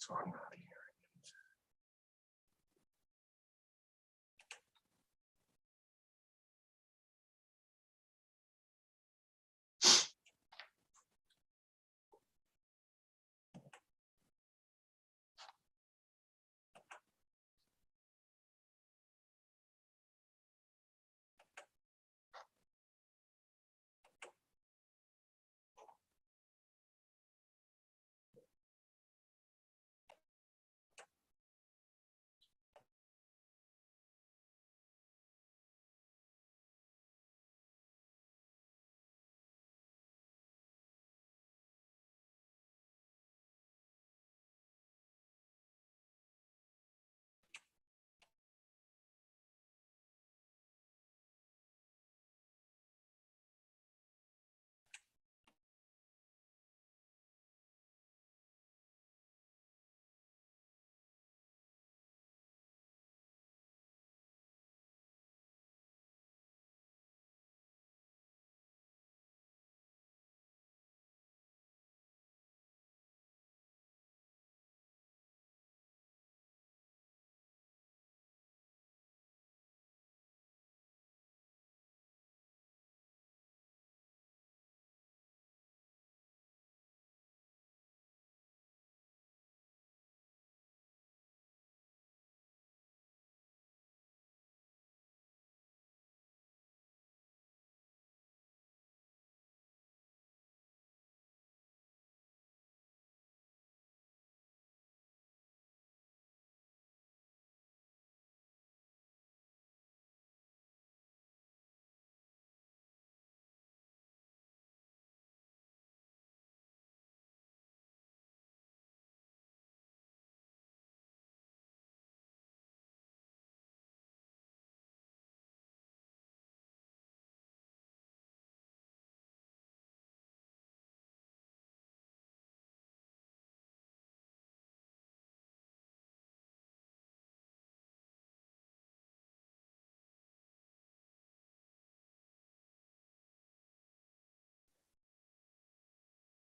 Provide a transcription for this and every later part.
So I'm not here.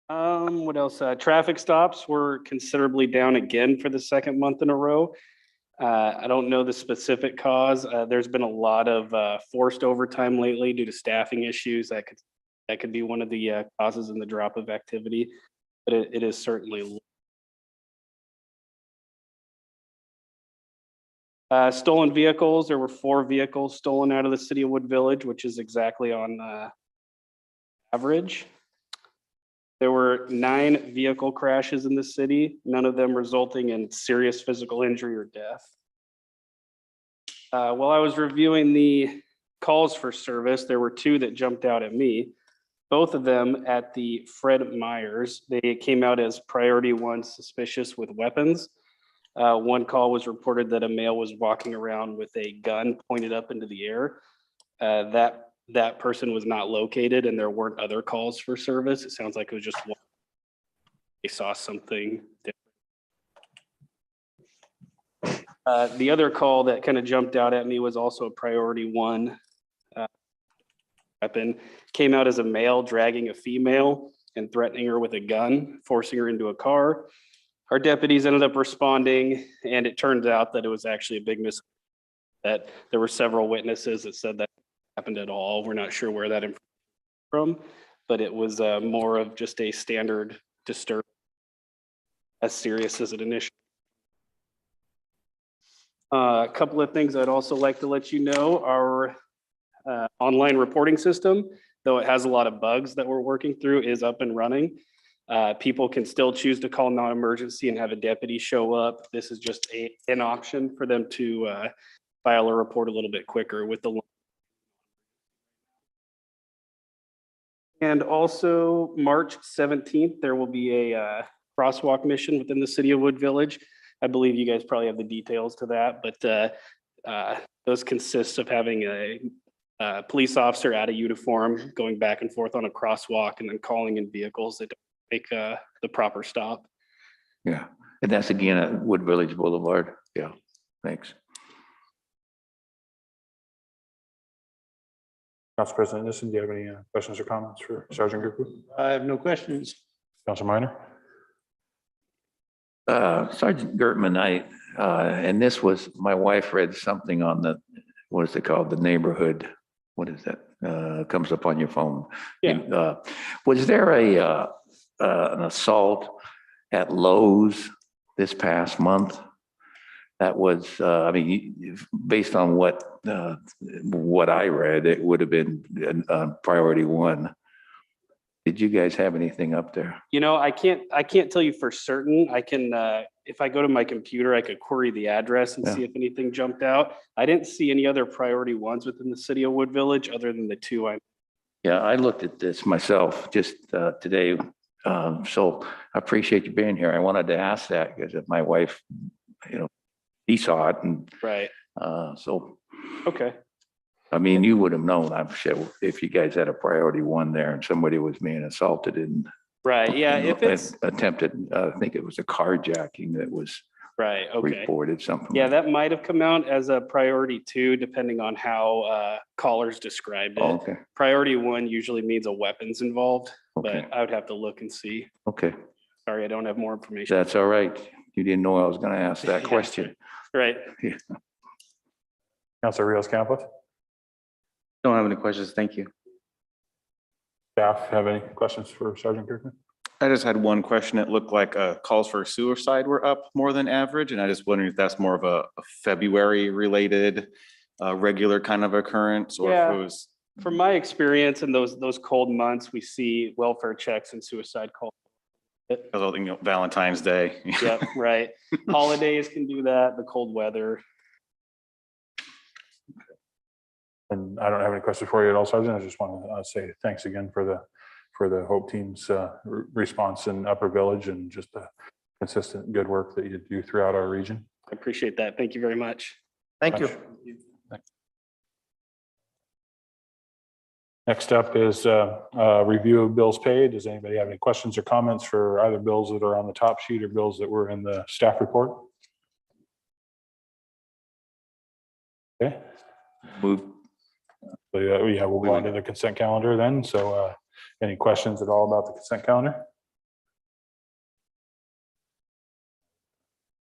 What else? Traffic stops were considerably down again for the second month in a row. I don't know the specific cause. There's been a lot of forced overtime lately due to staffing issues. That could be one of the causes in the drop of activity, but it is certainly low. Stolen vehicles. There were 4 vehicles stolen out of the city of Wood Village, which is exactly on average. There were 9 vehicle crashes in the city, none of them resulting in serious physical injury or death. While I was reviewing the calls for service, there were 2 that jumped out at me. Both of them at the Fred Myers. They came out as priority 1 suspicious with weapons. One call was reported that a male was walking around with a gun pointed up into the air. That person was not located, and there weren't other calls for service. It sounds like it was just one. They saw something different. The other call that kind of jumped out at me was also a priority 1 weapon. Came out as a male dragging a female and threatening her with a gun, forcing her into a car. Our deputies ended up responding, and it turned out that it was actually a big mistake. That there were several witnesses that said that happened at all. We're not sure where that information from, but it was more of just a standard disturbance, as serious as it initially. A couple of things I'd also like to let you know. Our online reporting system, though it has a lot of bugs that we're working through, is up and running. People can still choose to call non-emergency and have a deputy show up. This is just an option for them to file a report a little bit quicker with the. And also March 17th, there will be a crosswalk mission within the city of Wood Village. I believe you guys probably have the details to that, but those consist of having a police officer at a uniform going back and forth on a crosswalk and then calling in vehicles that don't make the proper stop. Yeah, and that's again at Wood Village Boulevard. Yeah, thanks. Council President Nissen, do you have any questions or comments for Sergeant Goodwin? I have no questions. Council Minor? Sergeant Gertman, and this was, my wife read something on what is it called? The neighborhood. What is that? Comes up on your phone. Yeah. Was there an assault at Lowe's this past month? That was, I mean, based on what I read, it would have been priority one. Did you guys have anything up there? You know, I can't tell you for certain. I can, if I go to my computer, I could query the address and Yeah. see if anything jumped out. I didn't see any other priority ones within the city of Wood Village other than the two I. Yeah, I looked at this myself just today. So I appreciate you being here. I wanted to ask that because my wife, he saw it and Right. so, Okay. I mean, you would have known, I'm sure, if you guys had a priority one there and somebody was being assaulted and Right. Yeah. If it's attempted, I think it was a carjacking that was right. Okay. reported, something. Yeah, like that might have come out as a priority two, depending on how callers described Oh, it. okay, Priority one usually means a weapons involved, okay, but I would have to look and see. okay. Sorry, I don't have more information. That's all right. You didn't know I was gonna ask that Yeah. question. Right. Counselor Rios Campos, Don't have any questions. Thank you. staff have any questions for Sergeant Kirkman? I just had one question. It looked like calls for suicide were up more than average, and I just wondering if that's more of a February related regular kind of occurrence, or if Yeah. it was. From my experience in those cold months, we see welfare checks and suicide calls. Because I think, Valentine's Day. Yep, right. Holidays can do that, the cold weather. And I don't have any questions for you at all, Sergeant. I just want to say thanks again for the Hope Team's response in Upper Village and just the consistent good work that you do throughout our region. I appreciate that. Thank you very much. Thank you. Next up is review of bills paid. Does anybody have any questions or comments for either bills that are on the top sheet or bills that were in the staff report? Okay. Move. So yeah, we'll go on to the consent calendar then. So any questions at all about the consent calendar?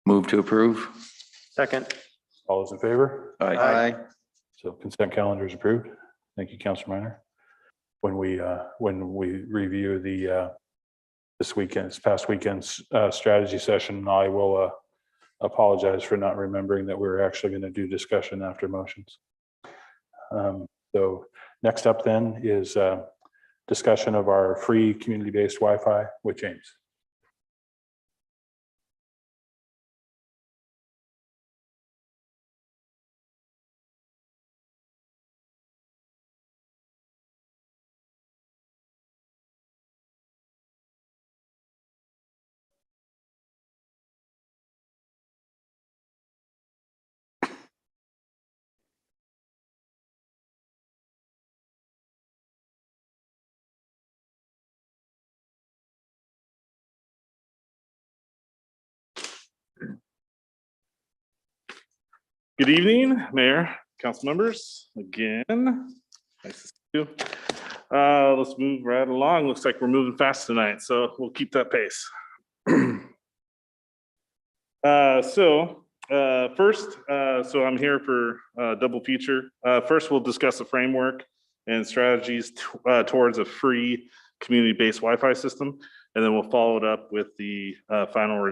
Move to approve. Second. All those in favor? Aye. So consent calendar is approved. Thank you, Councilor Minor. When we review this past weekend's strategy session, I will apologize for not remembering that we're actually going to do discussion after motions. So next up then is discussion of our free community-based Wi-Fi with James. Good evening, Mayor, council members, again. Nice to see you. Let's move right along. Looks like we're moving fast tonight, so we'll keep that pace. First, I'm here for a double feature. First, we'll discuss the framework and strategies towards a free community-based Wi-Fi system, and then we'll follow it up with the final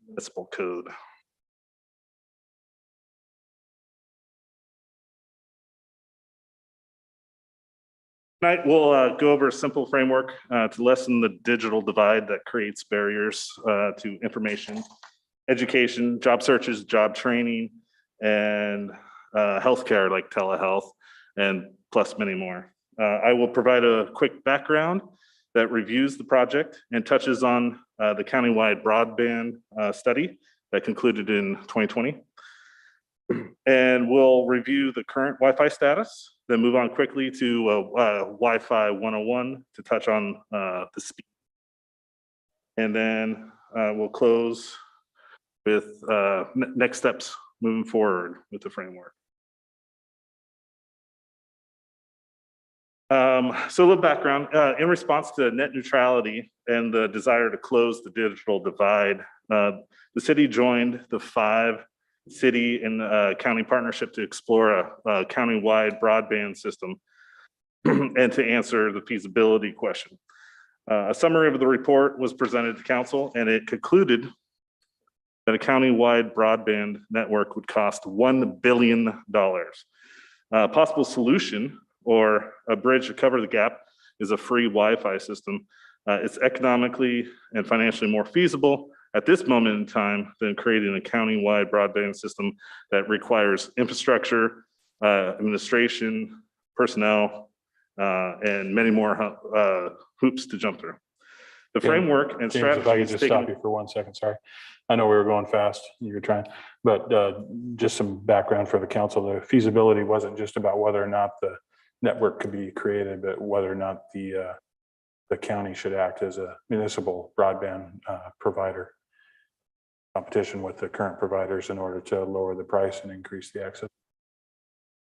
municipal code. Tonight, we'll go over a simple framework to lessen the digital divide that creates barriers to information, education, job searches, job training, and healthcare like telehealth, and plus many more. I will provide a quick background that reviews the project and touches on the countywide broadband study that concluded in 2020. And we'll review the current Wi-Fi status, then move on quickly to Wi-Fi 101 to touch on the speed. And then we'll close with next steps moving forward with the framework. So a little background, in response to net neutrality and the desire to close the digital divide, The city joined the 5-city and county partnership to explore a countywide broadband system and to answer the feasibility question. A summary of the report was presented to council, and it concluded that a countywide broadband network would cost $1 billion. A possible solution or a bridge to cover the gap is a free Wi-Fi system. It's economically and financially more feasible at this moment in time than creating a countywide broadband system that requires infrastructure, administration, personnel, and many more hoops to jump through. The framework and James, if I could strategies just stop you taken. for 1 second, sorry. I know we were going fast, you were trying, but just some background for the council. The feasibility wasn't just about whether or not the network could be created, but whether or not the county should act as a municipal broadband provider. Competition with the current providers in order to lower the price and increase the access.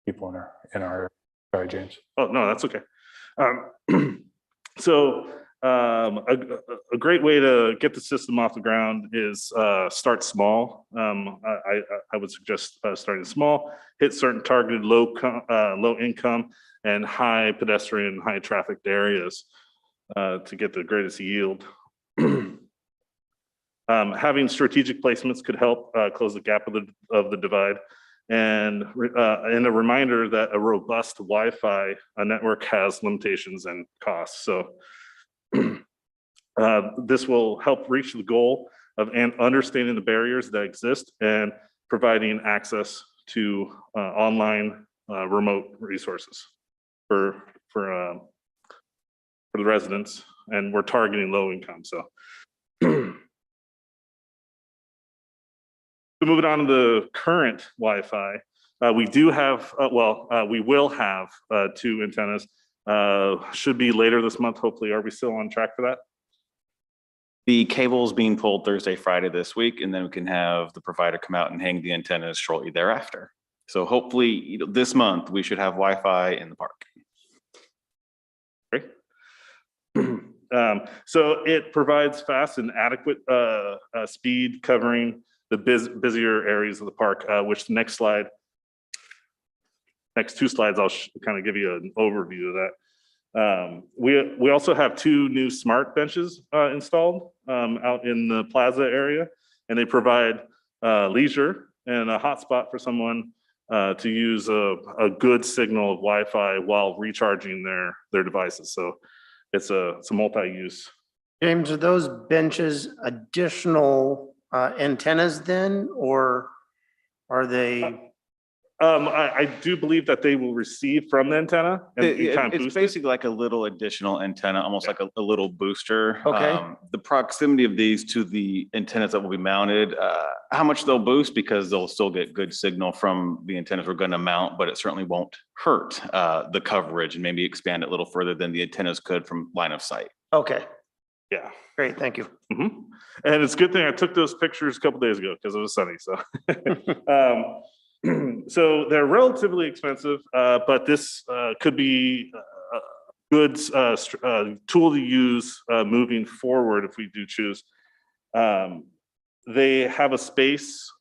People in our, sorry, James. Oh, no, that's okay. So a great way to get the system off the ground is start small. I would suggest starting small, hit certain targeted low income and high pedestrian, high trafficked areas to get the greatest yield. Having strategic placements could help close the gap of the divide. And a reminder that a robust Wi-Fi network has limitations and costs. So this will help reach the goal of understanding the barriers that exist and providing access to online remote resources for the residents. And we're targeting low income. So moving on to the current Wi-Fi, we do have, we will have 2 antennas. Should be later this month, hopefully. Are we still on track for that? The cable's being pulled Thursday, Friday this week, and then we can have the provider come out and hang the antennas shortly thereafter. So hopefully, this month we should have Wi-Fi in the park. Great. So it provides fast and adequate speed covering the busier areas of the park, which the next 2 slides, I'll kind of give you an overview of that. We also have 2 new smart benches installed out in the plaza area, and they provide leisure and a hotspot for someone to use a good signal of Wi-Fi while recharging their devices. So it's a multi-use. James, are those benches additional antennas then, or are they? I do believe that they will receive from the antenna and kind of It's boost it. basically like a little additional antenna, almost like a little booster. Okay. The proximity of these to the antennas that will be mounted, how much they'll boost, because they'll still get good signal from the antennas we're going to mount, but it certainly won't hurt the coverage and maybe expand it a little further than the antennas could from line of sight. Okay, Yeah. great, thank you. Mhm. And it's a good thing I took those pictures a couple days ago because it was sunny. So, so they're relatively expensive, but this could be a good tool to use moving forward if we do choose. They have a space.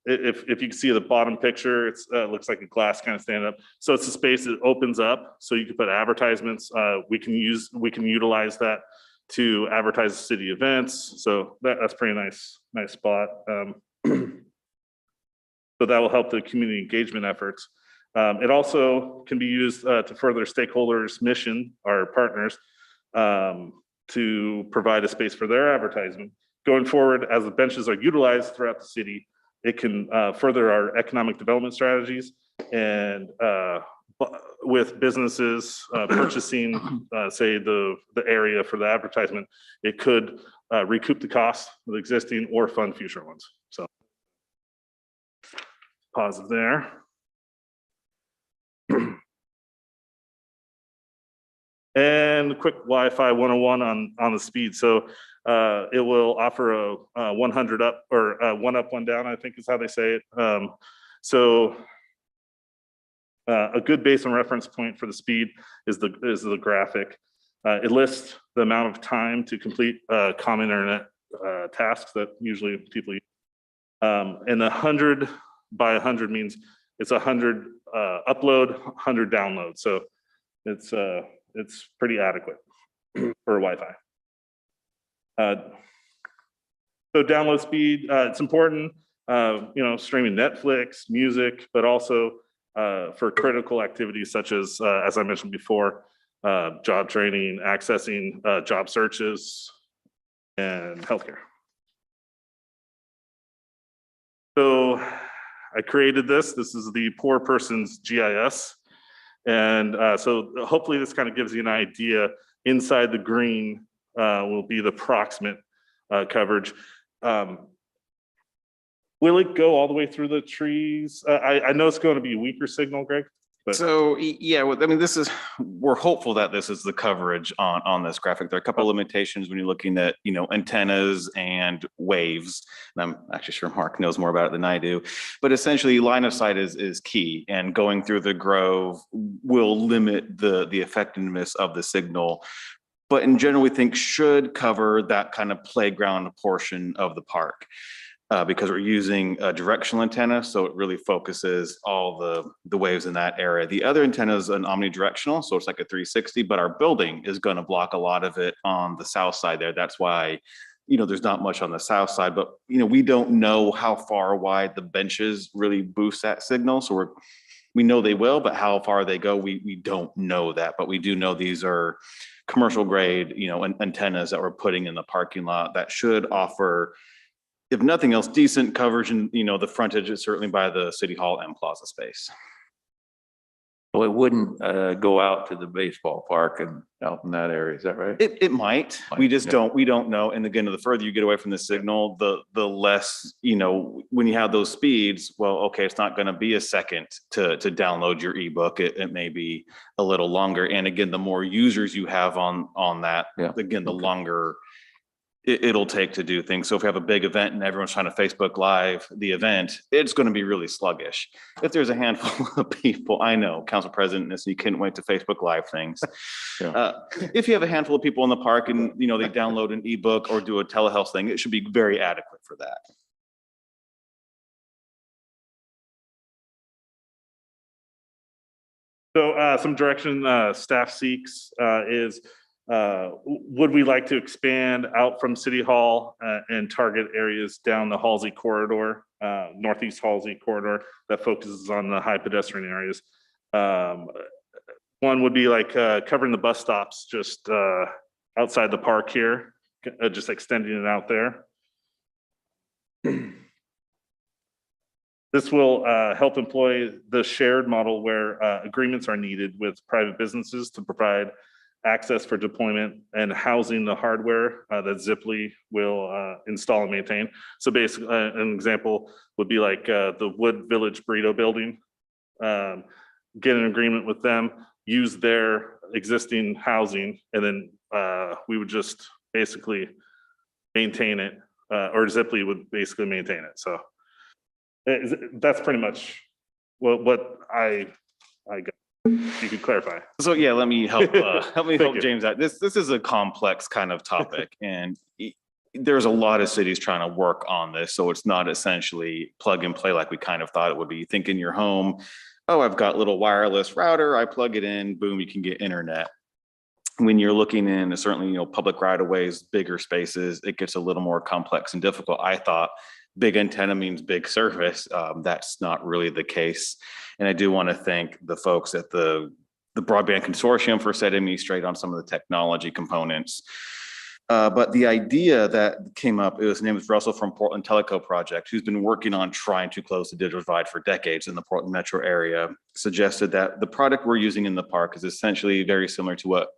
If you can see the bottom picture, it looks like a glass kind of stand up. So it's a space that opens up, so you can put advertisements. We can utilize that to advertise city events. So that's pretty nice spot. So that will help the community engagement efforts. It also can be used to further stakeholders' mission, our partners, to provide a space for their advertisement. Going forward, as the benches are utilized throughout the city, it can further our economic development strategies, and with businesses purchasing, say, the area for the advertisement, it could recoup the cost of the existing or fund future ones. So pause there. And quick Wi-Fi 101 on the speed. So it will offer a 100 up, or 1 up, 1 down, I think is how they say it. So a good base and reference point for the speed is the graphic. It lists the amount of time to complete common internet tasks that usually people use. And 100 by 100 means it's 100 upload, 100 download. So it's pretty adequate for Wi-Fi. So download speed, it's important, streaming Netflix, music, but also for critical activities such as I mentioned before, job training, accessing job searches, and healthcare. So I created this. This is the poor person's GIS. And so hopefully this kind of gives you an idea. Inside the green will be the proximate coverage. Will it go all the way through the trees? I know it's going to be a weaker signal, Greg. But So, yeah, well, I mean, we're hopeful that this is the coverage on this graphic. There are a couple of limitations when you're looking at, antennas and waves. And I'm actually sure Mark knows more about it than I do. But essentially, line of sight is key, and going through the grove will limit the effectiveness of the signal. But in general, we think should cover that kind of playground portion of the park. Because we're using a directional antenna, so it really focuses all the waves in that area. The other antenna is an omnidirectional, so it's like a 360, but our building is going to block a lot of it on the south side there. That's why, there's not much on the south side, but, we don't know how far wide the benches really boost that signal. So we know they will, but how far they go, we don't know that. But we do know these are commercial grade, antennas that we're putting in the parking lot that should offer, if nothing else, decent coverage, and the frontage is certainly by the City Hall and Plaza space. Well, it wouldn't go out to the baseball park and out in that area, is that right? It might. We just Yeah. we don't know. And again, the further you get away from the signal, the less, when you have those speeds, well, okay, it's not going to be a second to download your ebook. It may be a little longer. And again, the more users you have on that, Yeah. again, the Okay. longer it'll take to do things. So if we have a big event and everyone's trying to Facebook Live the event, it's going to be really sluggish. If there's a handful of people, I know, Council President, you couldn't wait to Facebook Live things. Yeah. If you have a handful of people in the park and, they download an ebook or do a telehealth thing, it should be very adequate for that. So some direction staff seeks is, would we like to expand out from City Hall and target areas down the Halsey corridor, Northeast Halsey corridor that focuses on the high pedestrian areas? One would be like covering the bus stops just outside the park here, just extending it out there. This will help employ the shared model where agreements are needed with private businesses to provide access for deployment and housing the hardware that Ziply will install and maintain. So basically, an example would be like the Wood Village Burrito Building. Get an agreement with them, use their existing housing, and then we would just basically maintain it, or Ziply would basically maintain it. So that's pretty much what I got. You could clarify. So yeah, let me help help you. James out. This is a complex kind of topic, and there's a lot of cities trying to work on this. So it's not essentially plug and play like we kind of thought it would be. You think in your home, oh, I've got a little wireless router, I plug it in, boom, you can get internet. When you're looking in certainly, public right of ways, bigger spaces, it gets a little more complex and difficult. I thought big antenna means big service. That's not really the case. And I do want to thank the folks at the Broadband Consortium for setting me straight on some of the technology components. But the idea that came up, his name is Russell from Portland Teleco Project, who's been working on trying to close the digital divide for decades in the Portland metro area, suggested that the product we're using in the park is essentially very similar to what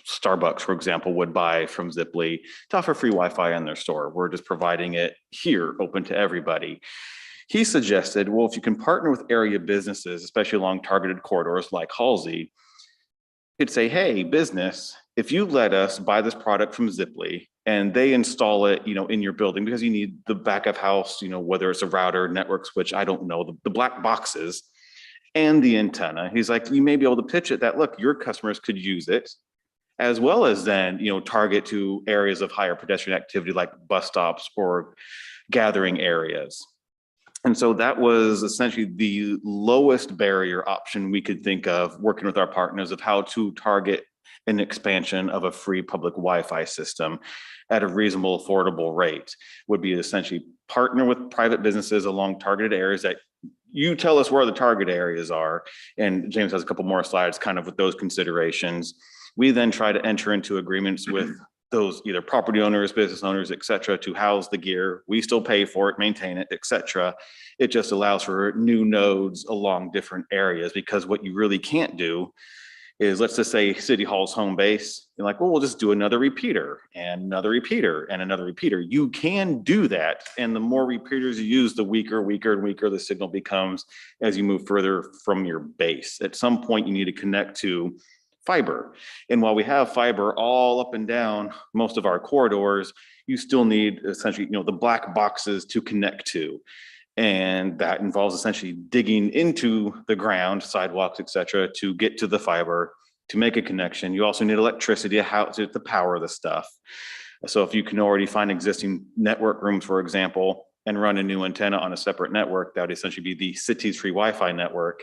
Starbucks, for example, would buy from Ziply to offer free Wi-Fi in their store. We're just providing it here, open to everybody. He suggested, well, if you can partner with area businesses, especially along targeted corridors like Halsey, you'd say, hey, business, if you let us buy this product from Ziply and they install it, in your building, because you need the back of house, whether it's a router, network switch, I don't know, the black boxes and the antenna. He's like, you may be able to pitch it that, look, your customers could use it as well as then, target to areas of higher pedestrian activity like bus stops or gathering areas. And so that was essentially the lowest barrier option we could think of, working with our partners, of how to target an expansion of a free public Wi-Fi system at a reasonable, affordable rate. Would be essentially partner with private businesses along targeted areas that you tell us where the target areas are. And James has a couple more slides kind of with those considerations. We then try to enter into agreements with those either property owners, business owners, et cetera, to house the gear. We still pay for it, maintain it, et cetera. It just allows for new nodes along different areas, because what you really can't do is, let's just say City Hall's home base. You're like, well, we'll just do another repeater and another repeater and another repeater. You can do that. And the more repeaters you use, the weaker the signal becomes as you move further from your base. At some point, you need to connect to fiber. And while we have fiber all up and down most of our corridors, you still need essentially, the black boxes to connect to. And that involves essentially digging into the ground, sidewalks, et cetera, to get to the fiber, to make a connection. You also need electricity to power the stuff. So if you can already find existing network rooms, for example, and run a new antenna on a separate network, that would essentially be the city's free Wi-Fi network.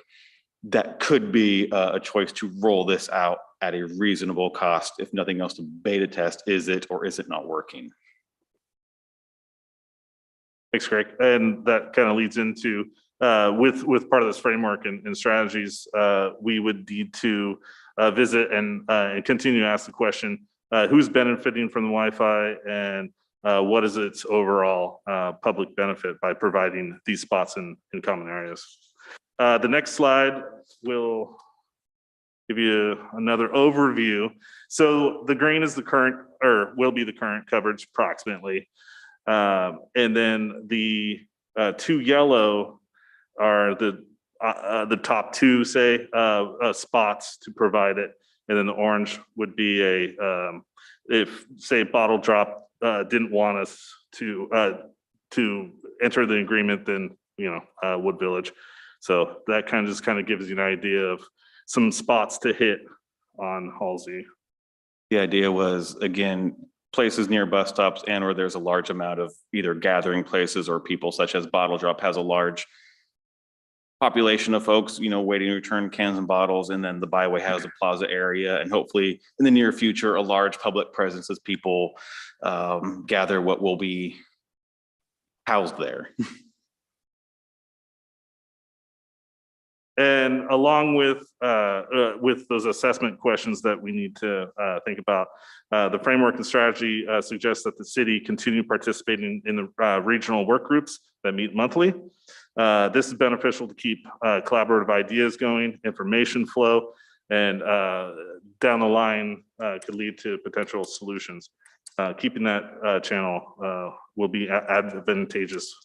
That could be a choice to roll this out at a reasonable cost, if nothing else, to beta test, is it or is it not working? Thanks, Greg. And that kind of leads into, with part of this framework and strategies, we would need to visit and continue to ask the question, who's benefiting from the Wi-Fi, and what is its overall public benefit by providing these spots in common areas. The next slide will give you another overview. So the green is the current, or will be the current coverage approximately. And then the two yellow are the top two, say, spots to provide it. And then the orange would be if, say, Bottle Drop didn't want us to enter the agreement, then, Wood Village. So that just gives you an idea of some spots to hit on Halsey. The idea was, again, places near bus stops and where there's a large amount of either gathering places or people, such as Bottle Drop has a large population of folks, waiting to return cans and bottles. And then the byway has a plaza area, and hopefully in the near future, a large public presence as people gather what will be housed there. And along with those assessment questions that we need to think about, the framework and strategy suggests that the city continue participating in the regional work groups that meet monthly. This is beneficial to keep collaborative ideas going, information flow, and down the line could lead to potential solutions. Keeping that channel will be advantageous.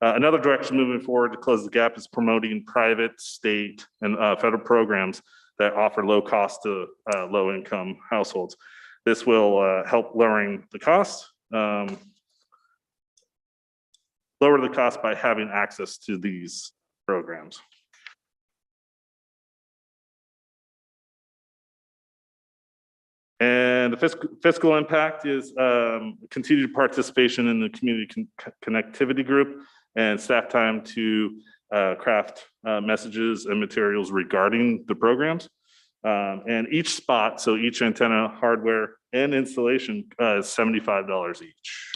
Another direction moving forward to close the gap is promoting private, state, and federal programs that offer low cost to low income households. This will help lowering the cost, lower the cost by having access to these programs. And the fiscal impact is continued participation in the community connectivity group and staff time to craft messages and materials regarding the programs. And each spot, so each antenna, hardware, and installation is $75 each.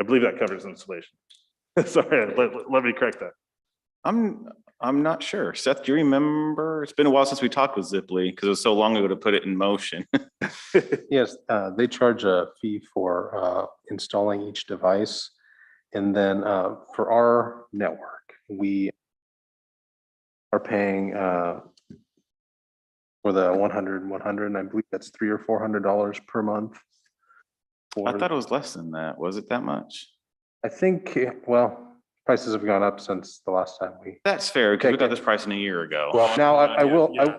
I believe that covers installation. Sorry, let me correct that. I'm not sure. Seth, do you remember? It's been a while since we talked with Ziply because it was so long ago to put it in motion. Yes, they charge a fee for installing each device. And then for our network, we are paying for the 100, and I believe that's $300 or $400 per month. I thought it was less than that. Was it that much? I think, well, prices have gone up since the last time we. That's fair, because we got this pricing a year ago. Well, Now, I will- If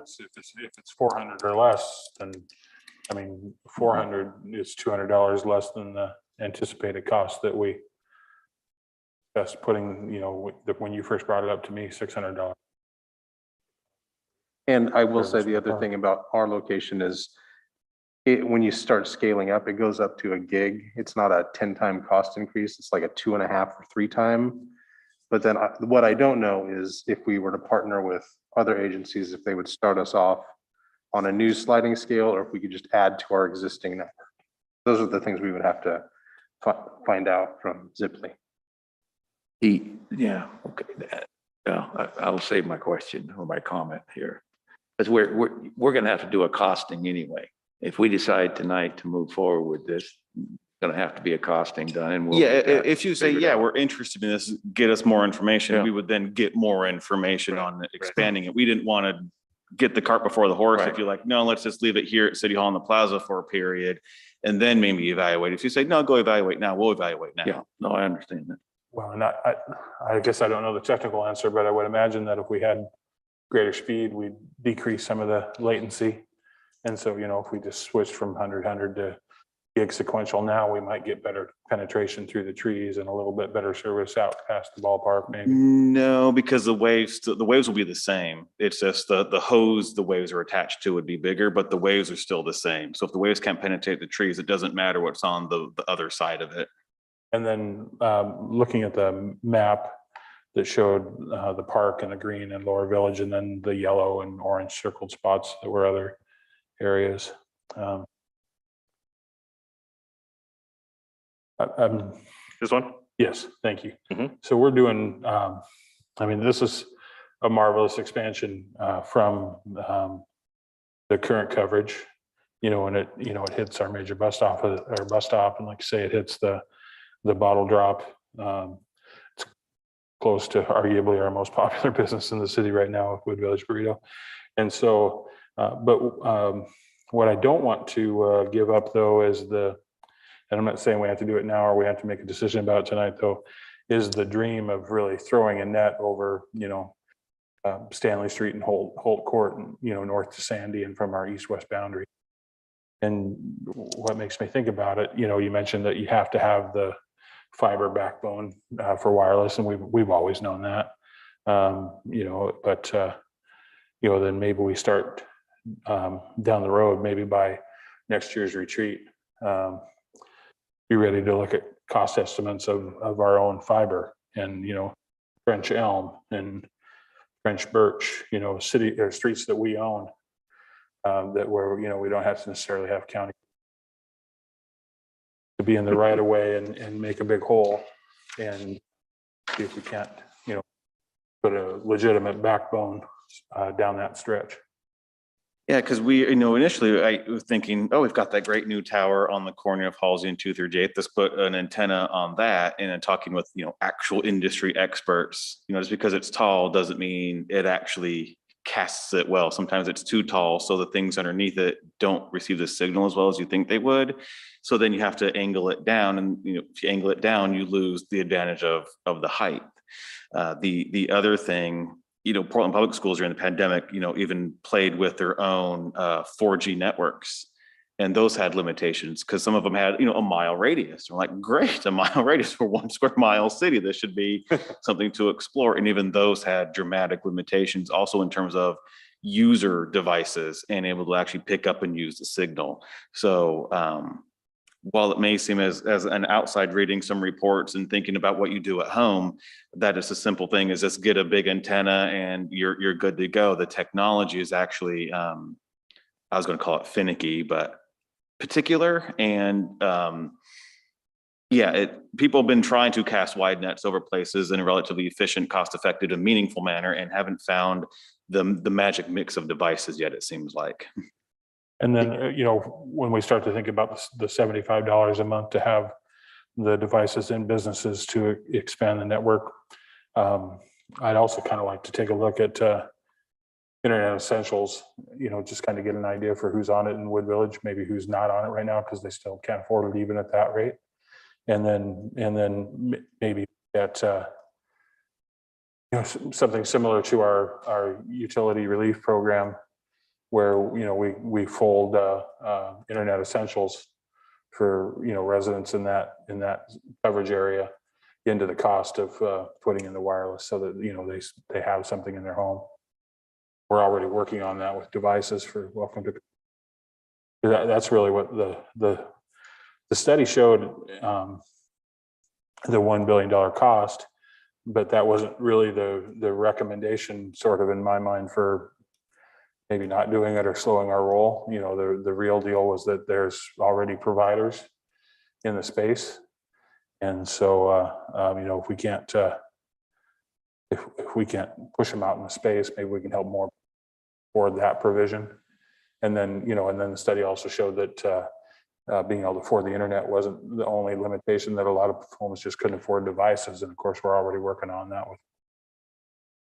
it's 400 or less, then, 400 is $200 less than the anticipated cost that we just putting, when you first brought it up to me, $600. And I will say Service the other per thing about our location is when you start scaling up, it goes up to a gig. It's not a 10-time cost increase. It's like a 2.5 or 3-time. But then what I don't know is if we were to partner with other agencies, if they would start us off on a new sliding scale, or if we could just add to our existing network. Those are the things we would have to find out from Ziply. Yeah, okay. Yeah, I'll save my question or my comment here. Because we're gonna have to do a costing anyway. If we decide tonight to move forward with this, gonna have to be a costing done and we'll. Yeah, get that if you say, figured yeah, out. we're interested in this, get us more information, Yeah. we would then get more information on expanding it. We didn't want to get the cart before the horse. If Right. you're like, no, let's just leave it here at City Hall in the plaza for a period and then maybe evaluate. If you say, no, go evaluate now, we'll evaluate now. Yeah, no, I understand that. Well, and I guess I don't know the technical answer, but I would imagine that if we had greater speed, we'd decrease some of the latency. And so, if we just switched from 100 to gig sequential now, we might get better penetration through the trees and a little bit better service out past the ballpark maybe. No, because the waves will be the same. It's just the hose the waves are attached to would be bigger, but the waves are still the same. So if the waves can't penetrate the trees, it doesn't matter what's on the other side of it. And then looking at the map that showed the park and the green and Lower Village, and then the yellow and orange circled spots that were other areas. This one? Yes, thank you. Mhm. So we're doing, this is a marvelous expansion from the current coverage. When it hits our major bus stop, and like say it hits the bottle drop. It's close to arguably our most popular business in the city right now with Wood Village Burrito. And so, what I don't want to give up though is and I'm not saying we have to do it now or we have to make a decision about it tonight though, is the dream of really throwing a net over, Stanley Street and Holt Court and, north to Sandy and from our east-west boundary. And what makes me think about it, you mentioned that you have to have the fiber backbone for wireless, and we've always known that. Then maybe we start down the road, maybe by next year's retreat, be ready to look at cost estimates of our own fiber and, French elm and French birch, city or streets that we own, that where, we don't have to necessarily have county to be in the right of way and make a big hole and see if we can't, put a legitimate backbone down that stretch. Yeah, because initially I was thinking, oh, we've got that great new tower on the corner of Halsey and 238. Let's put an antenna on that. And then talking with, actual industry experts, just because it's tall doesn't mean it actually casts it well. Sometimes it's too tall, so the things underneath it don't receive the signal as well as you think they would. So then you have to angle it down, and if you angle it down, you lose the advantage of the height. The other thing, Portland Public Schools during the pandemic, even played with their own 4G networks, and those had limitations because some of them had, a mile radius. We're like, great, a mile radius for 1 square mile city. This should be something to explore. And even those had dramatic limitations also in terms of user devices and able to actually pick up and use the signal. So while it may seem as an outside reading some reports and thinking about what you do at home, that is a simple thing, is just get a big antenna and you're good to go. The technology is actually, I was going to call it finicky, but particular. And people have been trying to cast wide nets over places in a relatively efficient, cost-effective and meaningful manner and haven't found the magic mix of devices yet, it seems like. And then, when we start to think about the $75 a month to have the devices in businesses to expand the network, I'd also kind of like to take a look at Internet Essentials, just kind of get an idea for who's on it in Wood Village, maybe who's not on it right now because they still can't afford it even at that rate. And then maybe at something similar to our utility relief program, where we fold Internet Essentials for residents in that coverage area into the cost of putting in the wireless, so that they have something in their home. we're already working on that with devices for welcome to. That's really what the study showed, the $1 billion cost, but that wasn't really the recommendation sort of in my mind for maybe not doing it or slowing our roll. You know, the real deal was that there's already providers in the space. And so, you know, if we can't, if we can't push them out in the space, maybe we can help more for that provision. And then, you know, and then the study also showed that being able to afford the internet wasn't the only limitation, that a lot of homes just couldn't afford devices. And of course, we're already working on that with.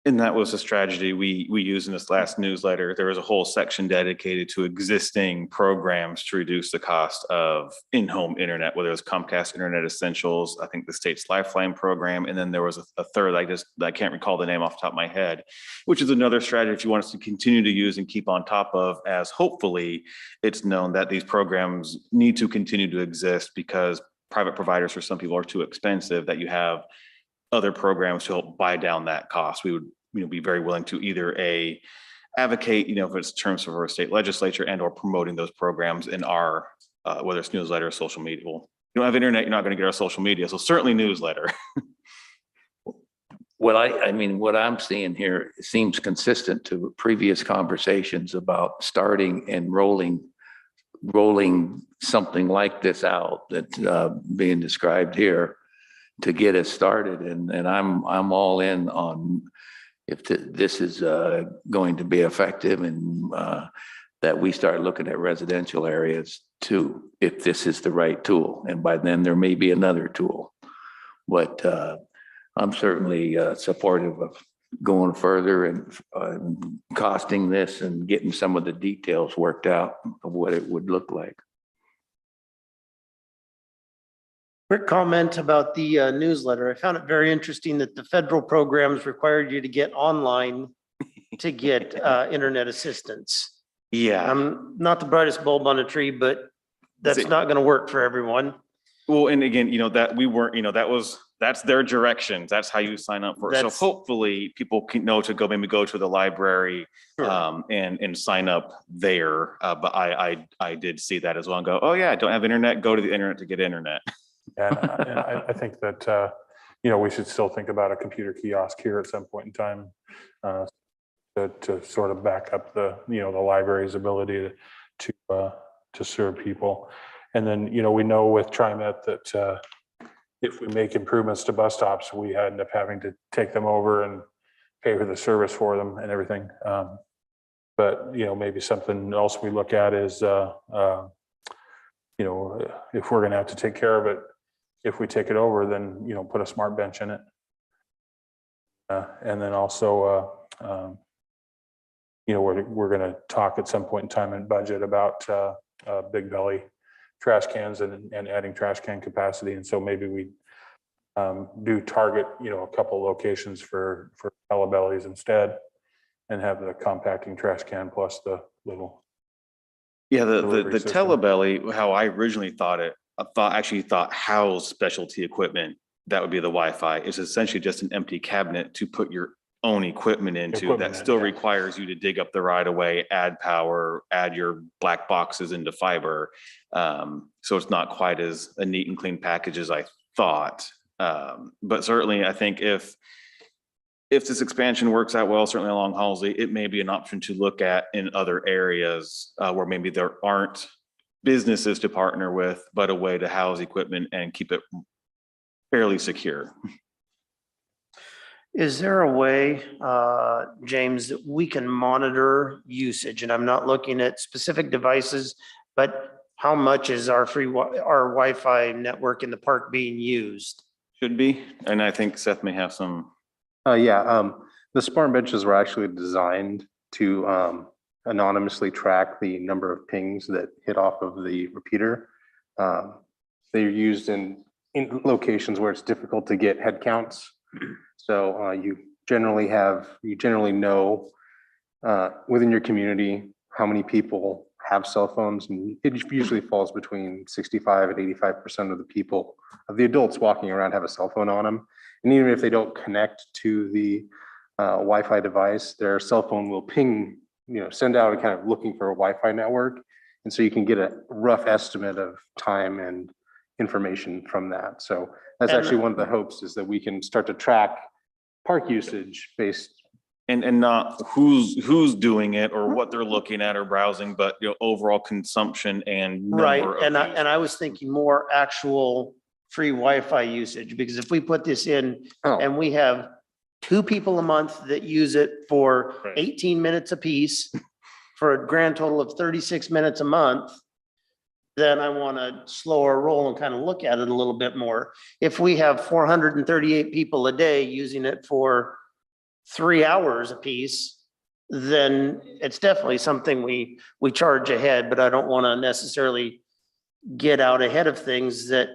And that was a strategy we used in this last newsletter. There was a whole section dedicated to existing programs to reduce the cost of in-home internet, whether it was Comcast Internet Essentials, I think the state's Lifeline program, and then there was a third, I can't recall the name off the top of my head, which is another strategy if you want us to continue to use and keep on top of, as hopefully it's known that these programs need to continue to exist because private providers for some people are too expensive, that you have other programs to help buy down that cost. We would, you know, be very willing to either advocate, you know, if it's terms of our state legislature and or promoting those programs in our, whether it's newsletter or social media. Well, you don't have internet, you're not going to get our social media. So certainly newsletter. What I mean, what I'm seeing here seems consistent to previous conversations about starting and rolling something like this out that's being described here to get us started. And I'm all in on if this is going to be effective, and that we start looking at residential areas too, if this is the right tool. And by then there may be another tool. But I'm certainly supportive of going further and costing this and getting some of the details worked out of what it would look like. Quick comment about the newsletter. I found it very interesting that the federal programs required you to get online to get internet assistance. Yeah. I'm not the brightest bulb on a tree, but that's not going to work for everyone. Well, and again, you know, that we weren't, you know, that's their directions. That's how you sign up for it. So hopefully people can know to maybe go to the library and sign up there. But I did see that as well and go, oh yeah, I don't have internet, go to the internet to get internet. And I think that, you know, we should still think about a computer kiosk here at some point in time to sort of back up the, you know, the library's ability to serve people. And then, you know, we know with TriMet that if we make improvements to bus stops, we end up having to take them over and pay for the service for them and everything. But, you know, maybe something else we look at is, you know, if we're going to have to take care of it, if we take it over, then, you know, put a smart bench in it. And then also, you know, we're going to talk at some point in time in budget about big belly trash cans and adding trash can capacity. And so maybe we do target, you know, a couple locations for telebellies instead and have the compacting trash can plus the little. Yeah, the delivery system. telebelly, how I originally thought it, I thought house specialty equipment, that would be the Wi-Fi. It's essentially just an empty cabinet to put your own equipment into that still requires you to dig up the right of way, add power, add your black boxes into fiber. So it's not quite as a neat and clean package as I thought. But certainly I think if this expansion works out well, certainly along Halsey, it may be an option to look at in other areas where maybe there aren't businesses to partner with, but a way to house equipment and keep it fairly secure. Is there a way, James, that we can monitor usage? And I'm not looking at specific devices, but how much is our our Wi-Fi network in the park being used? Should be, and I think Seth may have some. The smart benches were actually designed to anonymously track the number of pings that hit off of the repeater. They're used in locations where it's difficult to get head counts. So you generally know within your community how many people have cell phones, and it usually falls between 65 and 85% of the people, of the adults walking around, have a cell phone on them. And even if they don't connect to the Wi-Fi device, their cell phone will ping, send out a kind of looking for a Wi-Fi network. And so you can get a rough estimate of time and information from that. So that's And- actually one of the hopes, is that we can start to track park usage based. And not who's doing it or what they're looking at or browsing, but overall consumption and Right, number of and I was users. thinking more actual free Wi-Fi usage, because if we put this in Oh, and we have 2 people a month that use it for Right. 18 minutes apiece, for a grand total of 36 minutes a month, then I want to slow our roll and kind of look at it a little bit more. If we have 438 people a day using it for 3 hours apiece, then it's definitely something we charge ahead, but I don't want to necessarily get out ahead of things that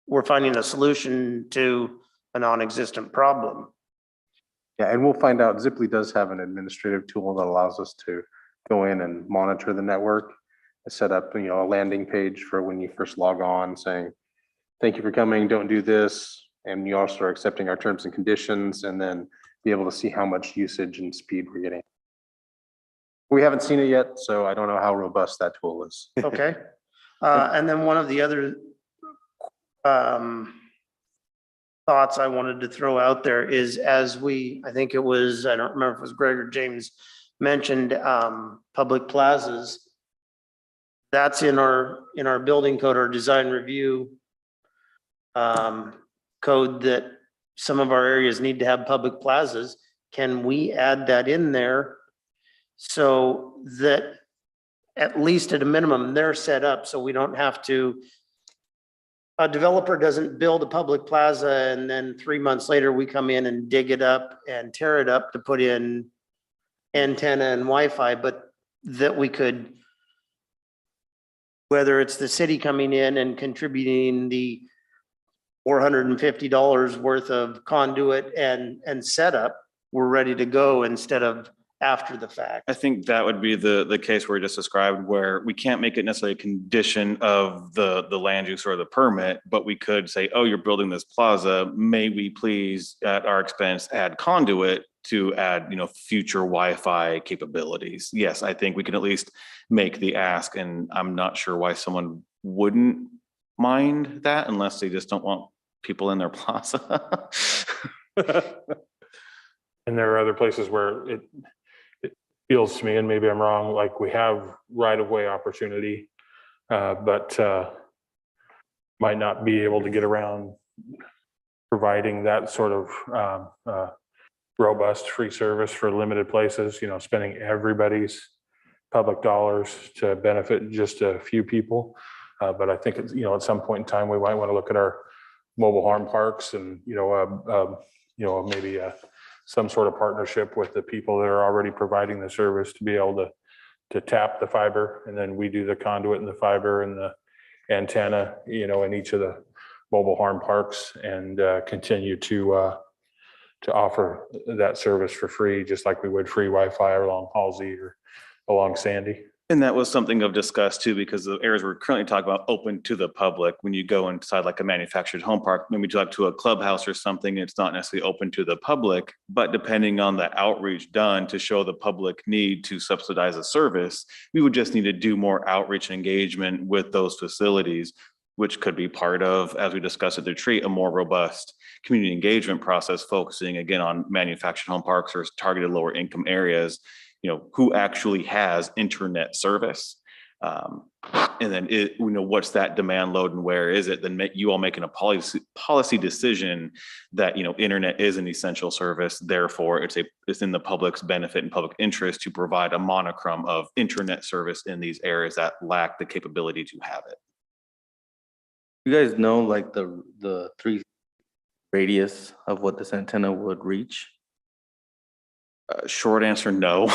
we're finding a solution to a non-existent problem. yeah, and we'll find out. Ziply does have an administrative tool that allows us to go in and monitor the network. Set up, a landing page for when you first log on saying, thank you for coming, don't do this. And you also are accepting our terms and conditions, and then be able to see how much usage and speed we're getting. We haven't seen it yet, so I don't know how robust that tool is. Okay? And then one of the other thoughts I wanted to throw out there is, as I think it was, I don't remember if it was Greg or James mentioned, public plazas. That's in our building code, our design review code, that some of our areas need to have public plazas. Can we add that in there so that at least at a minimum, they're set up so we don't have to, a developer doesn't build a public plaza and then 3 months later we come in and dig it up and tear it up to put in antenna and Wi-Fi, but that we could, whether it's the city coming in and contributing the $450 worth of conduit and setup, we're ready to go instead of after the fact. I think that would be the case where you just described, where we can't make it necessarily a condition of the land use or the permit, but we could say, oh, you're building this plaza, may we please at our expense add conduit to add, future Wi-Fi capabilities. Yes, I think we can at least make the ask, and I'm not sure why someone wouldn't mind that unless they just don't want people in their plaza. And there are other places where it feels to me, and maybe I'm wrong, like we have right-of-way opportunity, but might not be able to get around providing that sort of robust free service for limited places, spending everybody's public dollars to benefit just a few people. But I think, at some point in time, we might want to look at our mobile home parks and, maybe some sort of partnership with the people that are already providing the service to be able to tap the fiber, and then we do the conduit and the fiber and the antenna, in each of the mobile home parks, and continue to offer that service for free, just like we would free Wi-Fi along Halsey or along Sandy. And that was something of discuss too, because the areas we're currently talking about open to the public, when you go inside like a manufactured home park, maybe to like to a clubhouse or something, it's not necessarily open to the public, but depending on the outreach done to show the public need to subsidize a service, we would just need to do more outreach and engagement with those facilities, which could be part of, as we discussed at the retreat, a more robust community engagement process, focusing again on manufactured home parks or targeted lower income areas, who actually has internet service. And then what's that demand load and where is it? Then you all making a policy decision that, internet is an essential service. Therefore, it's in the public's benefit and public interest to provide a monochrome of internet service in these areas that lack the capability to have it. You guys know like the 3 radius of what this antenna would reach? Short answer, no.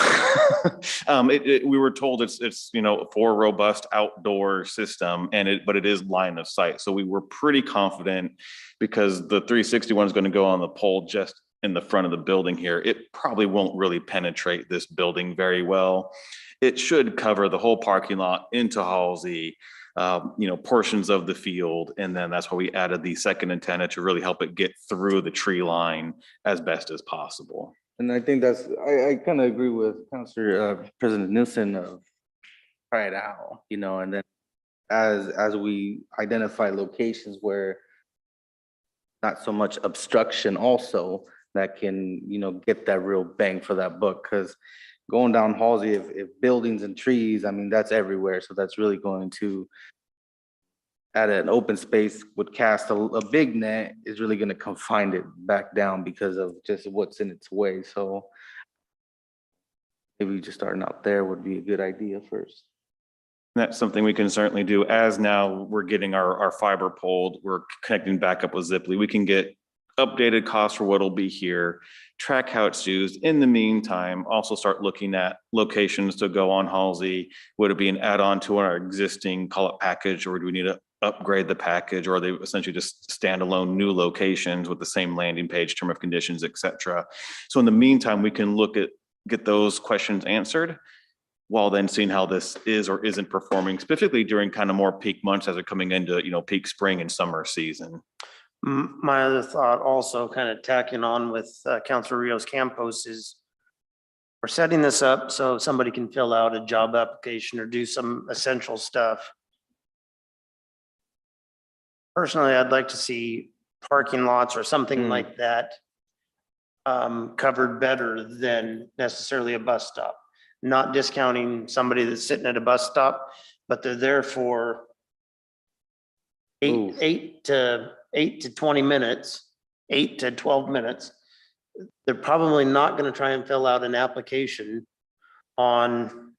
We were told it's for a robust outdoor system, but it is line of sight. So we were pretty confident, because the 361 is going to go on the pole just in the front of the building here. It probably won't really penetrate this building very well. It should cover the whole parking lot into Halsey, portions of the field. And then that's why we added the second antenna to really help it get through the tree line as best as possible. And I think I kind of agree with Councilor, President Nielsen of try it out, and then as we identify locations where not so much obstruction also that can, get that real bang for that buck. Because going down Halsey, if buildings and trees, I mean, that's everywhere. So that's really going to, at an open space would cast a big net is really going to confine it back down because of just what's in its way. So maybe just starting out there would be a good idea first. That's something we can certainly do. As now we're getting our fiber pulled, we're connecting back up with Ziply. We can get updated costs for what'll be here, track how it's used. In the meantime, also start looking at locations to go on Halsey. Would it be an add-on to our existing, call it package, or do we need to upgrade the package, or are they essentially just standalone new locations with the same landing page, term of conditions, et cetera? So in the meantime, we can get those questions answered, while then seeing how this is or isn't performing, specifically during kind of more peak months as they're coming into, peak spring and summer season. My other thought also kind of tacking on with Councilor Rios Campos is we're setting this up so somebody can fill out a job application or do some essential stuff. Personally, I'd like to see parking lots or something like that covered better than necessarily a bus stop. Not discounting somebody that's sitting at a bus stop, but they're there for eight to 20 minutes, 8 to 12 minutes. They're probably not going to try and fill out an application on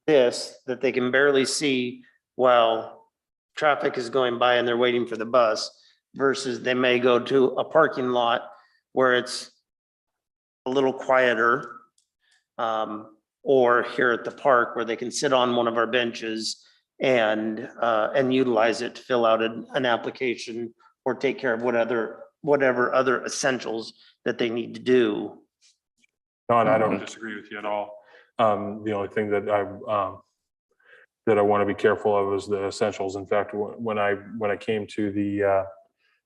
this that they can barely see while traffic is going by and they're waiting for the bus, versus they may go to a parking lot where it's a little quieter, or here at the park where they can sit on one of our benches and utilize it to fill out an application or take care of whatever other essentials that they need to do. No, and I don't disagree with you at all. The only thing that I want to be careful of is the essentials. In fact, when I came to the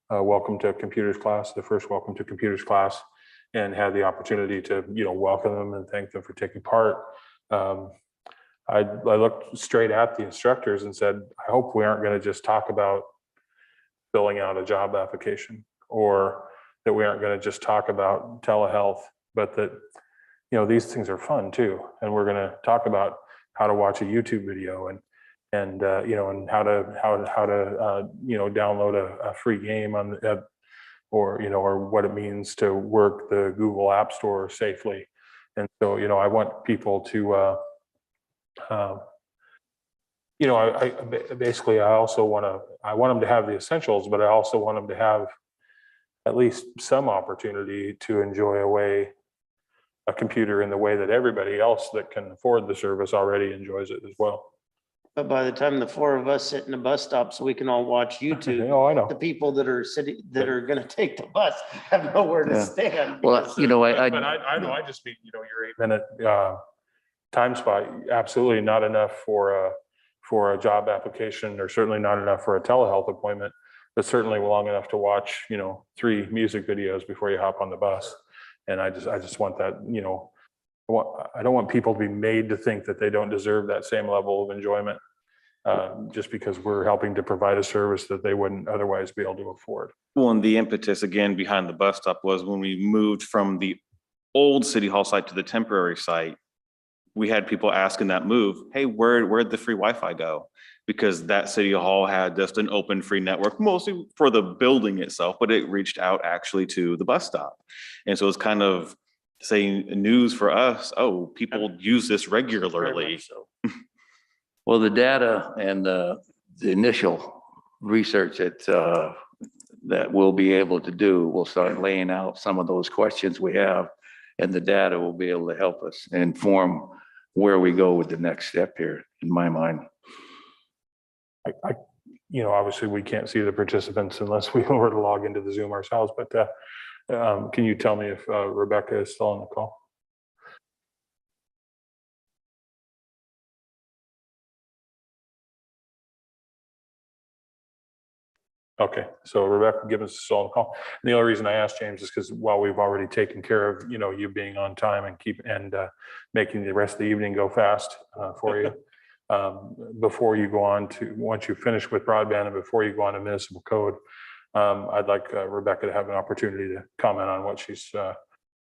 Welcome to Computers class, the first Welcome to Computers class, and had the opportunity to, welcome them and thank them for taking part, I looked straight at the instructors and said, I hope we aren't going to just talk about filling out a job application, or that we aren't going to just talk about telehealth, but that, these things are fun too. And we're going to talk about how to watch a YouTube video and how to download a free game on or what it means to work the Google App Store safely. And so, I want people to, I want them to have the essentials, but I also want them to have at least some opportunity to enjoy a computer in the way that everybody else that can afford the service already enjoys it as well. But by the time the four of us sit in a bus stop so we can all watch YouTube, Oh, I know. the people that are going to take the bus have nowhere to Yeah. stand. Well, because- But I know, I just mean, your 8-minute time spot, absolutely not enough for a job application, or certainly not enough for a telehealth appointment, but certainly long enough to watch, 3 music videos before you hop on the bus. And I just want that, I don't want people to be made to think that they don't deserve that same level of enjoyment just because we're helping to provide a service that they wouldn't otherwise be able to afford. Well, and the impetus again behind the bus stop was when we moved from the old city hall site to the temporary site, we had people asking that move, hey, where'd the free Wi-Fi go? Because that city hall had just an open free network, mostly for the building itself, but it reached out actually to the bus stop. And so it's kind of saying news for us, oh, people use this Very regularly. much so. Well, the data and the initial research that we'll be able to do, we'll start laying out some of those questions we have, and the data will be able to help us inform where we go with the next step here, in my mind. Obviously we can't see the participants unless we were to log into the Zoom ourselves, but can you tell me if Rebecca is still on the call? Okay, so Rebecca, give us all a call. And the only reason I asked James is because while we've already taken care of, you being on time and making the rest of the evening go fast for you. Before you go on to, once you finish with broadband and before you go on to municipal code, I'd like Rebecca to have an opportunity to comment on what she's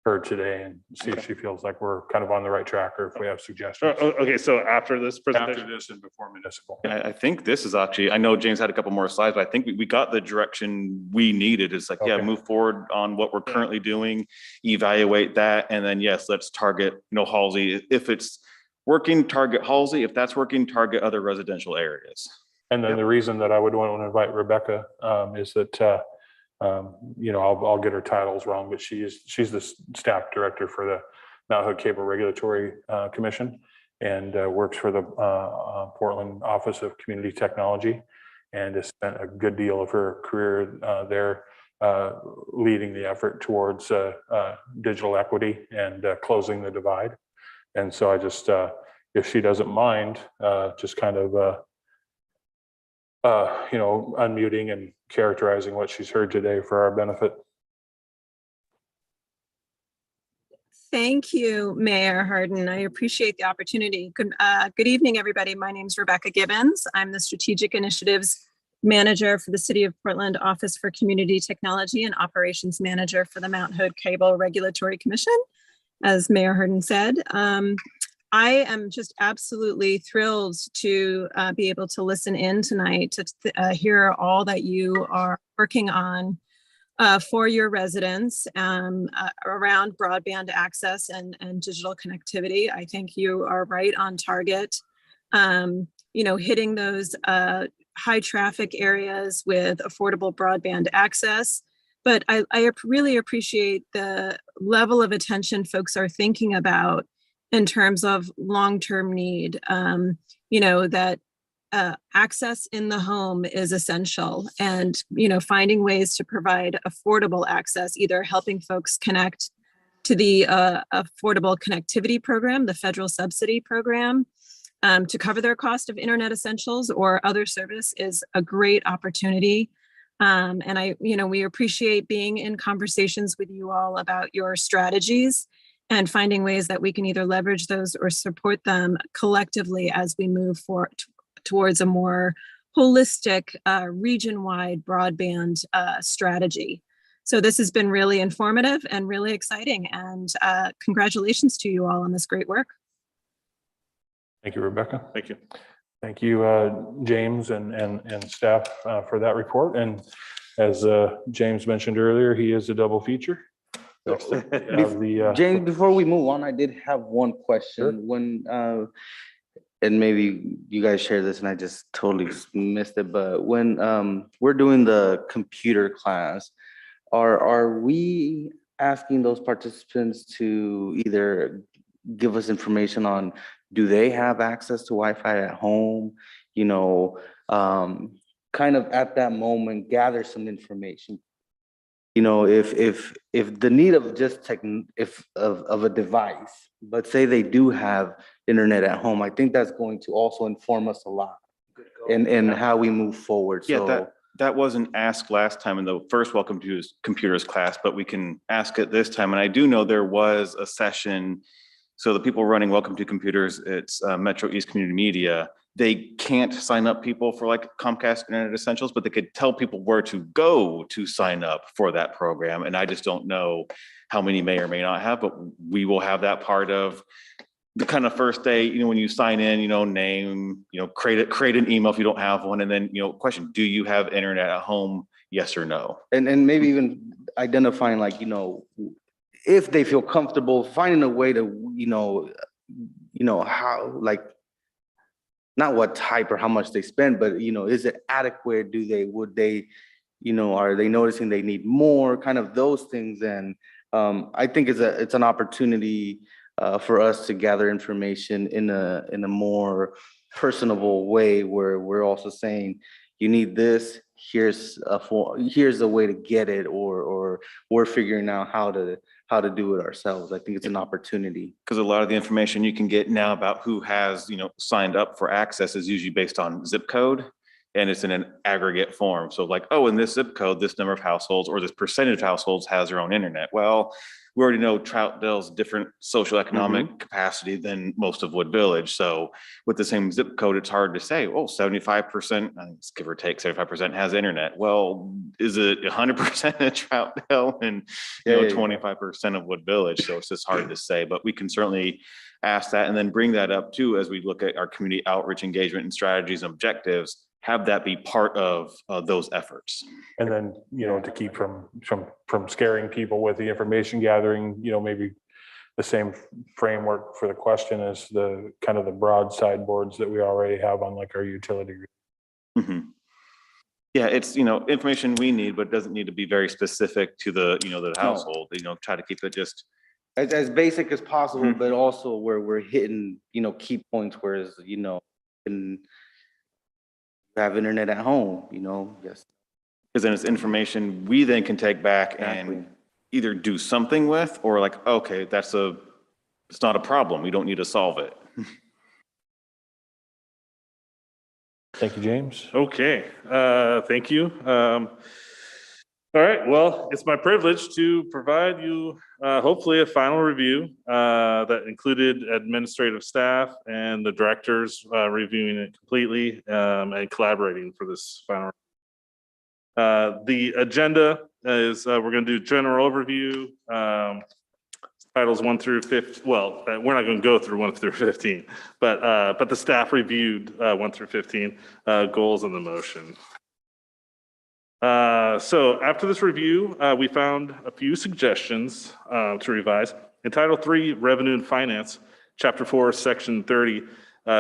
heard today and see if she feels like we're kind of on the right track or if we have suggestions. Okay, so after this After presentation? this and before municipal. I think this is actually, I know James had a couple more slides, but I think we got the direction we needed. It's like, yeah, Okay. move forward on what we're currently doing, evaluate that, and then yes, let's target, Halsey. If it's working, target Halsey. If that's working, target other residential areas. And then the reason that I would want to invite Rebecca is that, I'll get her titles wrong, but she's the staff director for the Mount Hood Cable Regulatory Commission and works for the Portland Office of Community Technology and has spent a good deal of her career there leading the effort towards digital equity and closing the divide. And so I just, if she doesn't mind, just kind of unmuting and characterizing what she's heard today for our benefit. Thank you, Mayor Harden. I appreciate the opportunity. Good evening, everybody. My name is Rebecca Gibbons. I'm the Strategic Initiatives Manager for the City of Portland Office for Community Technology and Operations Manager for the Mount Hood Cable Regulatory Commission, as Mayor Harden said. I am just absolutely thrilled to be able to listen in tonight to hear all that you are working on for your residents around broadband access and digital connectivity. I think you are right on target, hitting those high traffic areas with affordable broadband access. But I really appreciate the level of attention folks are thinking about in terms of long-term need, that access in the home is essential and, finding ways to provide affordable access, either helping folks connect to the Affordable Connectivity Program, the federal subsidy program, to cover their cost of internet essentials or other service is a great opportunity. And we appreciate being in conversations with you all about your strategies and finding ways that we can either leverage those or support them collectively as we move forward towards a more holistic region-wide broadband strategy. So this has been really informative and really exciting, and congratulations to you all on this great work. Thank you, Rebecca. Thank you. Thank you, James and staff for that report. And as James mentioned earlier, he is a double feature. Next up, we have the, James, before we move on, I did have one question. Sure. When, and maybe you guys share this and I just totally missed it, but when we're doing the computer class, are we asking those participants to either give us information on, do they have access to Wi-Fi at home? Kind of at that moment, gather some information. If the need of just of a device, but say they do have internet at home, I think that's going to also inform us a lot in how we move forward. Yeah, So that wasn't asked last time in the first Welcome to Computers class, but we can ask it this time. And I do know there was a session. So the people running Welcome to Computers, it's Metro East Community Media. They can't sign up people for like Comcast Internet Essentials, but they could tell people where to go to sign up for that program. And I just don't know how many may or may not have, but we will have that part of the kind of first day, when you sign in, name, create an email if you don't have one. And then, question, do you have internet at home? Yes or no? and maybe even identifying if they feel comfortable, finding a way to, how, not what type or how much they spend, but, is it adequate? Would they, are they noticing they need more, kind of those things? And I think it's an opportunity for us to gather information in a more personable way where we're also saying, you need this, here's a way to get it, or we're figuring out how to do it ourselves. I think it's an opportunity. Because a lot of the information you can get now about who has, signed up for access is usually based on zip code. and it's in an aggregate form. So like, oh, in this zip code, this number of households or this percentage of households has their own internet. Well, we already know Troutdale's different social economic capacity than most of Wood Village. So with the same zip code, it's hard to say, oh, 75%, give or take 75% has internet. Well, is it 100% of Troutdale and Yeah, yeah, 25% of Wood Village? So it's just hard to say, but we can certainly ask that and then bring that up too as we look at our community outreach engagement and strategies and objectives, have that be part of those efforts. And then, to keep from scaring people with the information gathering, maybe the same framework for the question is the kind of the broad sideboards that we already have on like our utility. Yeah, it's, information we need, but it doesn't need to be very specific to the household, try to keep it just. As basic as possible, but also where we're hitting, key points, whereas, and have internet at home, yes. Because then it's information we then can take back and either do something with, or like, okay, it's not a problem. We don't need to solve it. Thank you, James. Okay, thank you. All right, well, it's my privilege to provide you hopefully a final review that included administrative staff and the directors reviewing it completely and collaborating for this final. The agenda is we're going to do general overview, titles 1 through 15. Well, we're not going to go through 1 through 15, but the staff reviewed 1 through 15 goals in the motion. So after this review, we found a few suggestions to revise. In Title 3, Revenue and Finance, Chapter 4, Section 30,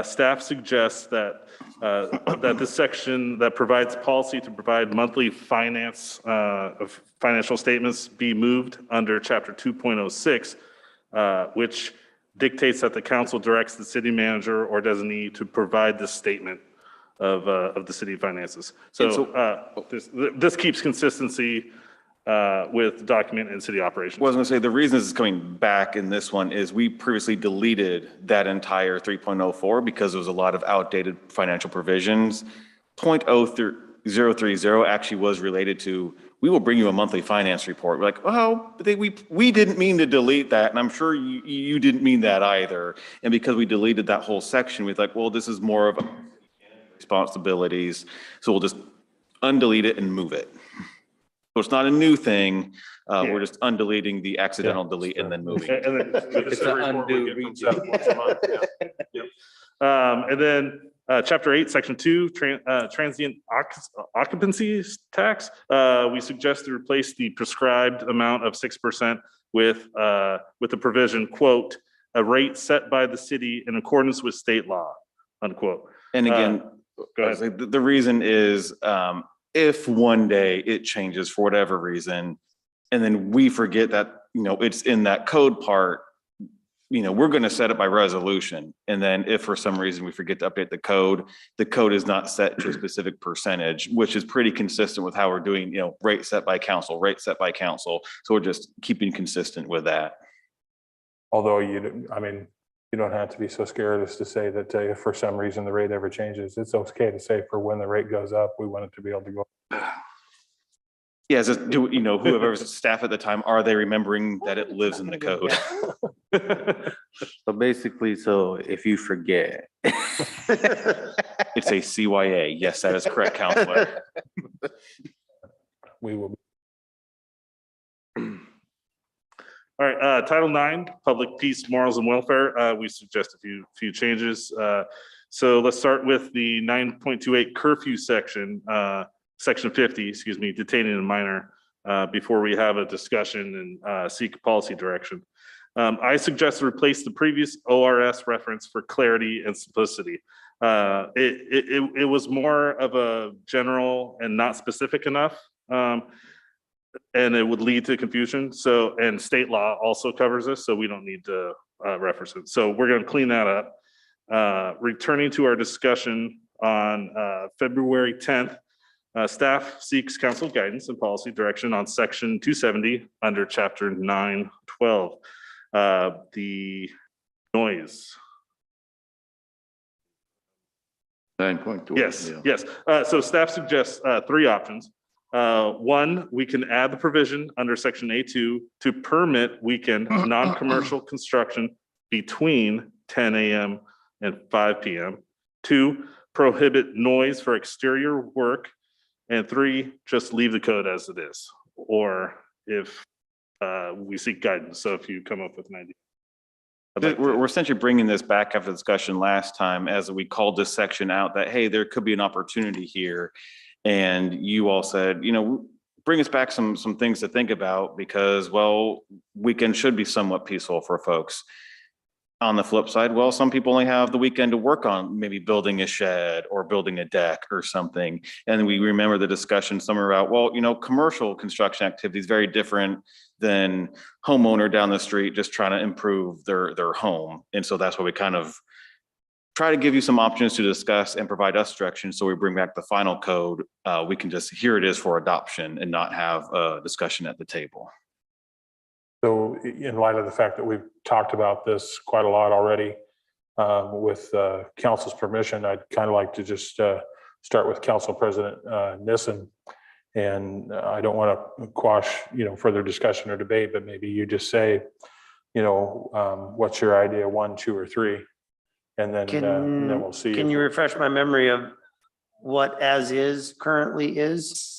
staff suggests that that this section that provides policy to provide monthly of financial statements be moved under Chapter 2.06, which dictates that the council directs the city manager or designee to provide this statement of the city finances. So this keeps consistency with document and city operations. Well, I was gonna say, the reason this is coming back in this one is we previously deleted that entire 3.04 because there was a lot of outdated financial provisions. 0.030 actually was related to, we will bring you a monthly finance report. We're like, well, we didn't mean to delete that. And I'm sure you didn't mean that either. And because we deleted that whole section, we thought, well, this is more of a responsibilities. So we'll just undelete it and move it. So it's not a new thing. We're just undeleting the accidental delete and then moving. And then It's an undo and then Chapter 8, Section 2, transient occupancy tax. We suggest to replace the prescribed amount of 6% with the provision, quote, a rate set by the city in accordance with state law, unquote. And again, Go ahead. the reason is if one day it changes for whatever reason, and then we forget that, it's in that code part, we're going to set it by resolution. And then if for some reason we forget to update the code is not set to a specific percentage, which is pretty consistent with how we're doing, rate set by council. So we're just keeping consistent with that. Although you don't have to be so scared as to say that if for some reason the rate ever changes, it's okay to say for when the rate goes up, we want it to be able to go. Yeah, whoever's staff at the time, are they remembering that it lives in the code? So basically, if you forget. It's a CYA. Yes, that is correct, Counselor. We will. All right, Title 9, Public Peace, Morals, and Welfare. We suggest a few changes. So let's start with the 9.28 curfew section, Section 50, detaining a minor, before we have a discussion and seek policy direction. I suggest to replace the previous ORS reference for clarity and simplicity. It was more of a general and not specific enough. And it would lead to confusion. And state law also covers this, so we don't need to reference it. So we're going to clean that up. Returning to our discussion on February 10th, staff seeks council guidance and policy direction on Section 270 under Chapter 912. The noise. 9.2. Yes, yeah. yes. So staff suggests three options. One, we can add the provision under section A2 to permit weekend non-commercial construction between 10 a.m. and 5 p.m. Two, prohibit noise for exterior work. And three, just leave the code as it is. Or if we seek guidance, so if you come up with an idea. I'd like to- We're essentially bringing this back after the discussion last time, as we called this section out, that, hey, there could be an opportunity here. And you all said, bring us back some things to think about, because, well, weekend should be somewhat peaceful for folks. On the flip side, well, some people only have the weekend to work on maybe building a shed or building a deck or something. And we remember the discussion somewhere about, well, commercial construction activity is very different than homeowner down the street just trying to improve their home. And so that's why we kind of try to give you some options to discuss and provide us direction. So we bring back the final code. We can just, here it is for adoption, and not have a discussion at the table. So in light of the fact that we've talked about this quite a lot already, with council's permission, I'd kind of like to just start with Council President Nissen. And I don't want to quash, further discussion or debate, but maybe you just say, what's your idea, 1, 2, or 3? And then we'll see. Can you refresh my memory of what as is currently is?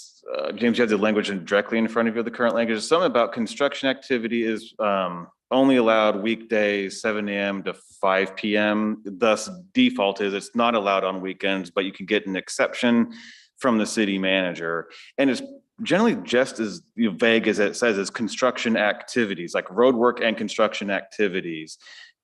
James, you have the language directly in front of you, the current language. Something about construction activity is only allowed weekdays, 7 a.m. to 5 p.m. Thus, default is it's not allowed on weekends, but you can get an exception from the city manager. And it's generally just as vague as it says, is construction activities, like road work and construction activities.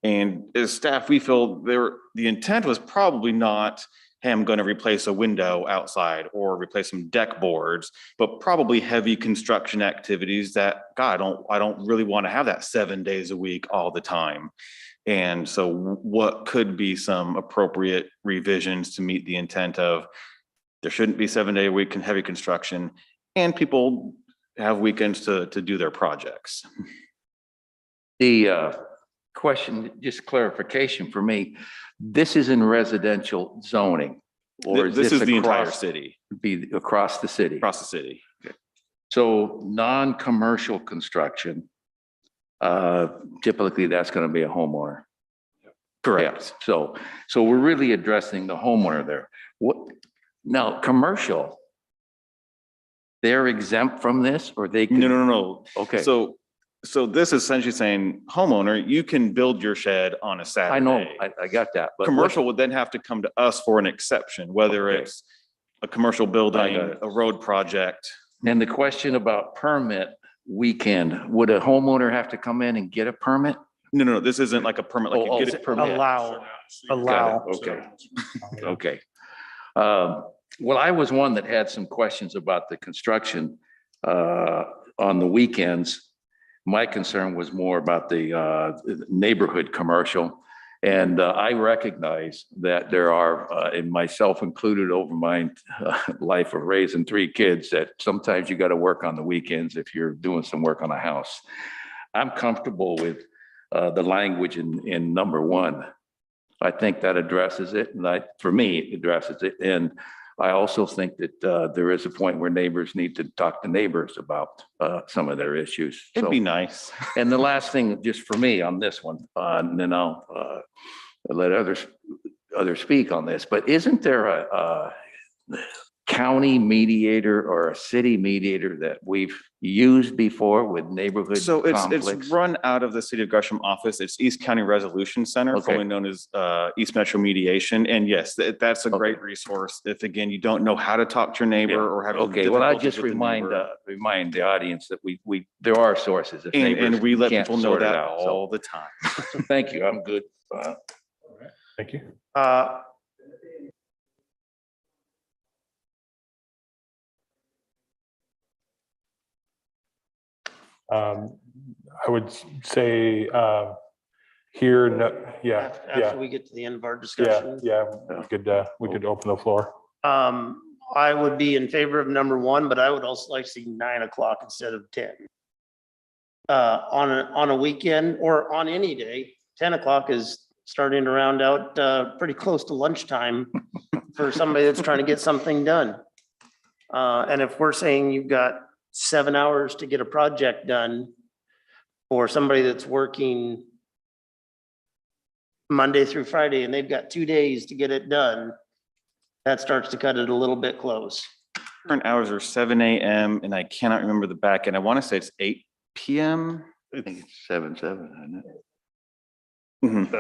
And as staff, we feel the intent was probably not, hey, I'm going to replace a window outside or replace some deck boards, but probably heavy construction activities that, God, I don't really want to have that 7 days a week all the time. And so what could be some appropriate revisions to meet the intent of, there shouldn't be 7 day a week in heavy construction, and people have weekends to do their projects. The question, just clarification for me, this is in residential zoning? Or This is the entire across- city, Be across the city? across the city. So non-commercial construction, typically that's going to be a homeowner. Correct. Yeah, so we're really addressing the homeowner there. Now, commercial, they're exempt from this, or they can? No. Okay. So this is essentially saying, homeowner, you can build your shed on a Saturday. I know, I got that. But Commercial would then have to come to us for an exception, whether Okay. it's a commercial I building, got it. a road project. And the question about permit weekend, would a homeowner have to come in and get a permit? No, this isn't like a permit, like Oh, you get it. permit. Allow. Got it. Okay. Okay. Well, I was one that had some questions about the construction on the weekends. My concern was more about the neighborhood commercial. And I recognize that there are, and myself included over my life of raising 3 kids, that sometimes you got to work on the weekends if you're doing some work on a house. I'm comfortable with the language in number 1. I think that addresses it, and for me, it addresses it. And I also think that there is a point where neighbors need to talk to neighbors about some of their issues. It'd So- be nice. And the last thing, just for me on this one, and then I'll let others speak on this, but isn't there a county mediator or a city mediator that we've used before with neighborhood So conflicts? it's run out of the City of Gresham office. It's East County Resolution Center, Okay. formerly known as East Metro Mediation. And yes, that's a Okay. great resource if, again, you don't know how to talk to your neighbor Yeah. or have. Okay, well, I difficulties just with the neighbor. remind the audience that we there are sources if And neighbors we let can't people know sort it that out. So, all the time. thank you, I'm good. Thank you. I would say here, After we get to the end of our yeah, discussion. we could open the floor. I would be in favor of number 1, but I would also like to see 9 o'clock instead of 10. On a weekend or on any day, 10 o'clock is starting to round out pretty close to lunchtime for somebody that's trying to get something done. And if we're saying you've got 7 hours to get a project done for somebody that's working Monday through Friday and they've got 2 days to get it done, that starts to cut it a little bit close. Current hours are 7 AM and I cannot remember the back end. I want to say it's 8 PM. I think it's 7, isn't it? Mhm.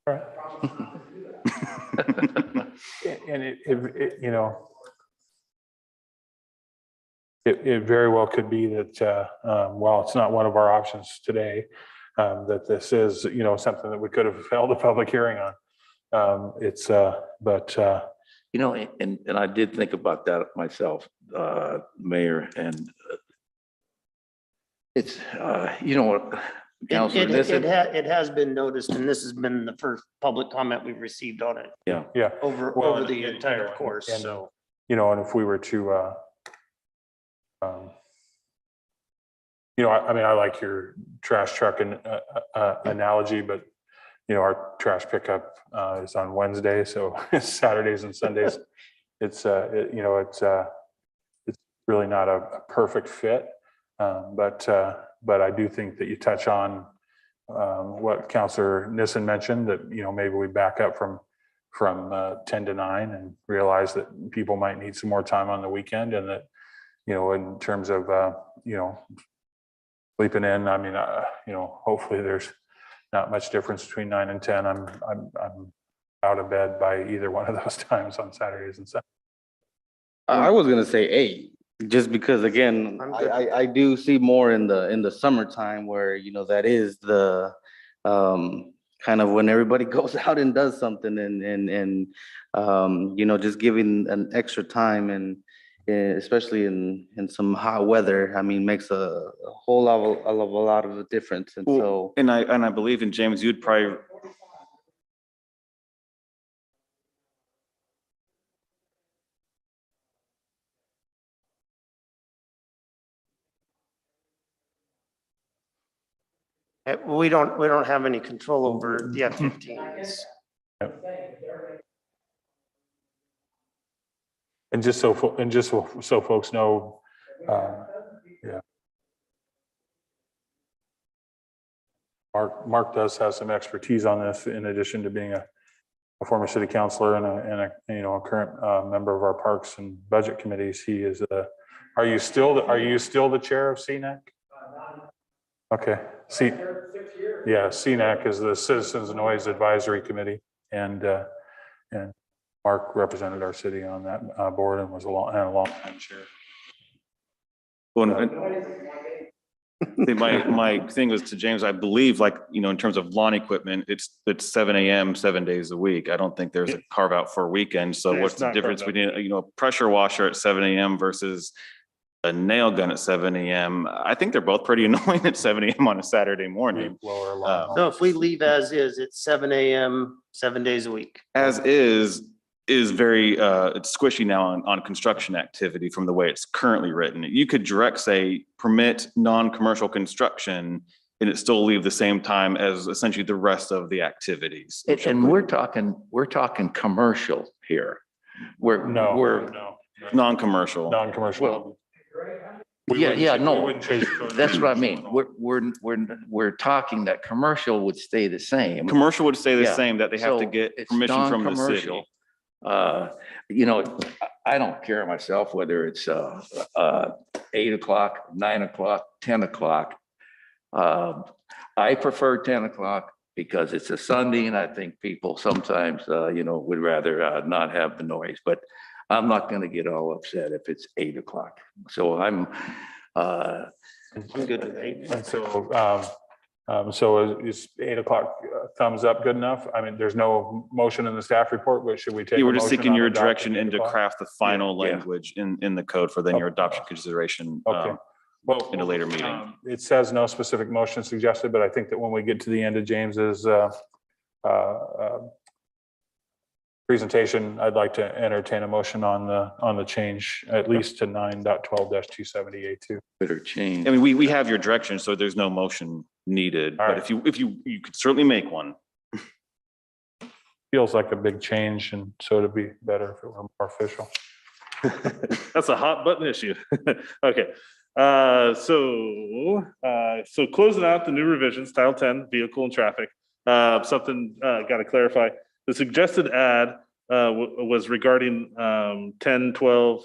All right. And you know, it very well could be that, while it's not one of our options today, that this is, you know, something that we could have held a public hearing on. But You know, and I did think about that myself, Mayor, and it's, you know what, Counselor Nissen. It has been noticed, and this has been the first public comment we've received on it yeah. over Well, the and, entire you know, course, and, so. You know, and if we were to, you know, I mean, I like your trash truck and analogy, but you know, our trash pickup is on Wednesday, so Saturdays and Sundays. It's you know, it's really not a perfect fit, but I do think that you touch on what Councilor Nissen mentioned, that you know, maybe we back up from 10 to 9 and realize that people might need some more time on the weekend, and that, you know, in terms of you know, sleeping in, I mean, you know, hopefully there's not much difference between 9 and 10. I'm out of bed by either one of those times on Saturdays and Sundays. I was gonna say 8, just because again, I'm good. I do see more in the summertime where, you know, that is the kind of when everybody goes out and does something and you know, just giving an extra time and especially in some hot weather, I mean, makes a whole lot of a difference. And so, And I believe in James, you'd probably. We don't have any control over the F-15s. And just so folks know, yeah. Mark does have some expertise on this, in addition to being a former city councilor and a you know, a current member of our parks and budget committees. He is are you still the chair of CNAC? Okay. Yeah, CNAC is the Citizens Noise Advisory Committee, and Mark represented our city on that board and was a long time chair. Well, my thing was to James, I believe, like, you know, in terms of lawn equipment, it's 7 AM, 7 days a week. I don't think there's a carve out for a weekend. So Yeah, what's it's the not difference carved out. between, you know, a pressure washer at 7 AM versus a nail gun at 7 AM? I think they're both pretty annoying at 7 AM on a Saturday morning. Lower alarm. No, if we leave as is, it's 7 AM, 7 days a week. As is very, it's squishy now on construction activity from the way it's currently written. You could direct say permit non-commercial construction and it still leave the same time as essentially the rest of the activities. And we're talking commercial here. We're No. Non-commercial. Non-commercial. No, that's what I mean. We're talking that commercial would stay the same. Commercial would stay the Yeah. same, that they have to So get it's permission from the non-commercial. city. You know, I don't care myself whether it's 8 o'clock, 9 o'clock, 10 o'clock. I prefer 10 o'clock because it's a Sunday, and I think people sometimes, you know, would rather not have the noise. But I'm not going to get all upset if it's 8 o'clock. So I'm good with 8. And so is 8 o'clock thumbs up good enough? I mean, there's no motion in the staff report, but should we take? You a were just motion seeking on your adopting direction 8 and to o'clock? craft the final Yeah. language in the code for then your adoption consideration. Okay. Well, in a later meeting. It says no specific motion suggested, but I think that when we get to the end of James's presentation, I'd like to entertain a motion on the change, at least to 9.12-270A2. Better change. I mean, we have your direction, so there's no motion needed, All but right. if you could certainly make one. Feels like a big change, and so it'd be better if it were more official. That's a hot button issue. Okay. So closing out the new revisions, Title 10, Vehicle and Traffic. Something got to clarify. The suggested add was regarding 1012,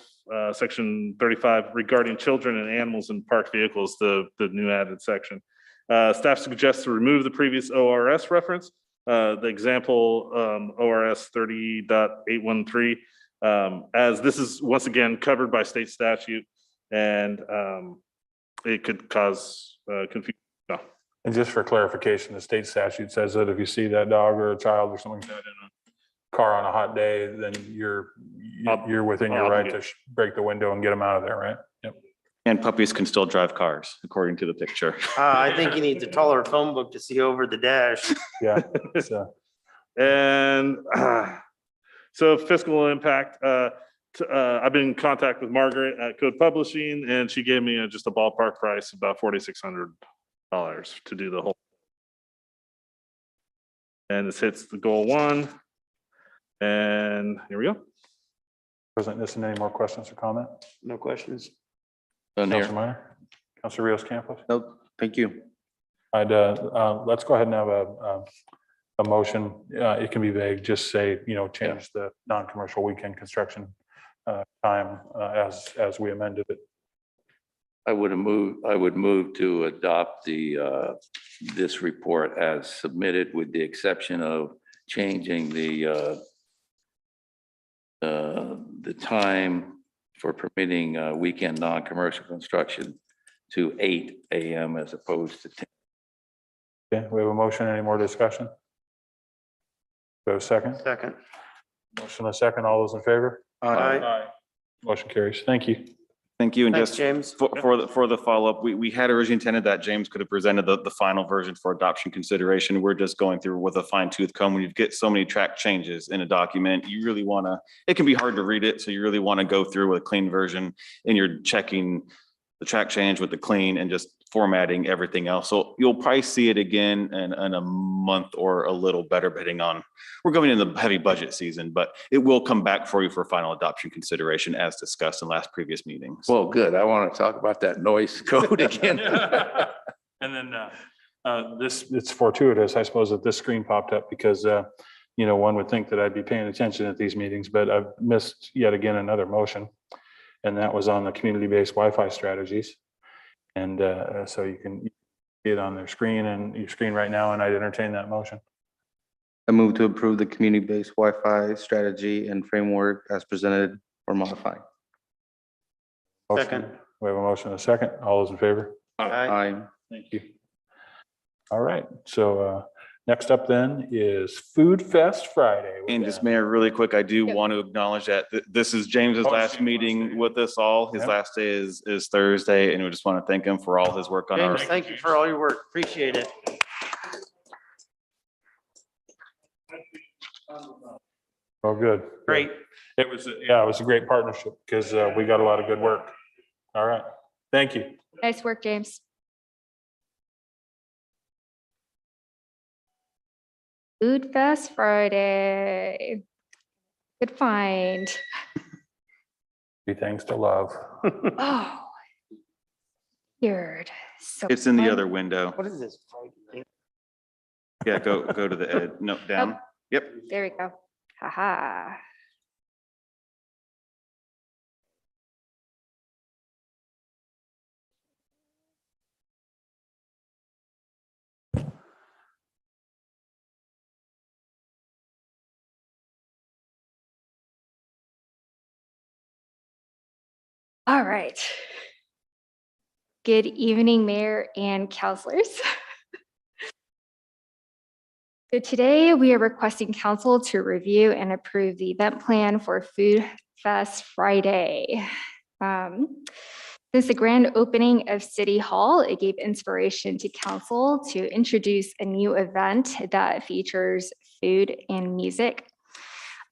Section 35, regarding children and animals in parked vehicles, the new added section. Staff suggests to remove the previous ORS reference. The example ORS 30.813, as this is once again covered by state statute, and it could cause confusion. No. And just for clarification, the state statute says that if you see that dog or a child or something like that in a car on a hot day, then you're within your right to break the window and get them out of there, right? Yep. And puppies can still drive cars, according to the picture. I think he needs a taller phone book to see over the dash. Yeah. So, And so fiscal impact, I've been in contact with Margaret at Code Publishing, and she gave me just a ballpark price, about $4,600 to do the whole. And this hits the goal 1. And here we go. President Nissen, any more questions or comment? No questions. Done Councilor here. Minor? Councilor Rios Campos? No, thank you. I'd, let's go ahead and have a motion. It can be vague, just say, change the non-commercial weekend construction time as we amended it. I would move to adopt this report as submitted, with the exception of changing the time for permitting weekend non-commercial construction to 8 a.m. as opposed to 10. Okay, we have a motion. Any more discussion? Go second. Second. Motion a second. All those in favor? Aye. Motion carries. Thank you. Thank you. And Thanks, just James. for the follow-up, we had originally intended that James could have presented the final version for adoption consideration. We're just going through with a fine tooth comb. When you get so many track changes in a document, you really want to, it can be hard to read it. So you really want to go through with a clean version, and you're checking the track change with the clean and just formatting everything else. So you'll probably see it again in a month or a little better, depending on, we're going into the heavy budget season, but it will come back for you for final adoption consideration as discussed in last previous meetings. Well, good. I want to talk about that noise code again. And then it's fortuitous, I suppose, that this screen popped up because, one would think that I'd be paying attention at these meetings, but I've missed yet again another motion. And that was on the community-based Wi-Fi strategies. And so you can see it on their screen and your screen right now, and I'd entertain that motion. I move to approve the community-based Wi-Fi strategy and framework as presented or modified. Motion. Second. We have a motion and a second. All those in favor? Aye. Thank you. All right, so next up then is Food Fest Friday. And just Mayor, really quick, I do want to acknowledge that this is James's Oh, last James's last meeting meeting. with us all. His Yep. last day is Thursday, and we just want to thank him for all his work on our. James, thank you for all your work. Appreciate it. Oh, good. Great. It was a great partnership because we got a lot of good work. All right, thank you. Nice work, James. Food Fest Friday. Good find. Be thanks to love. Oh. Weird. So It's in the fun. other window. What is this? Yeah, go to the ed, no, down. Yep. There we go. Haha. All right. Good evening, Mayor and councilors. So today we are requesting council to review and approve the event plan for Food Fest Friday. Since the grand opening of City Hall, it gave inspiration to council to introduce a new event that features food and music.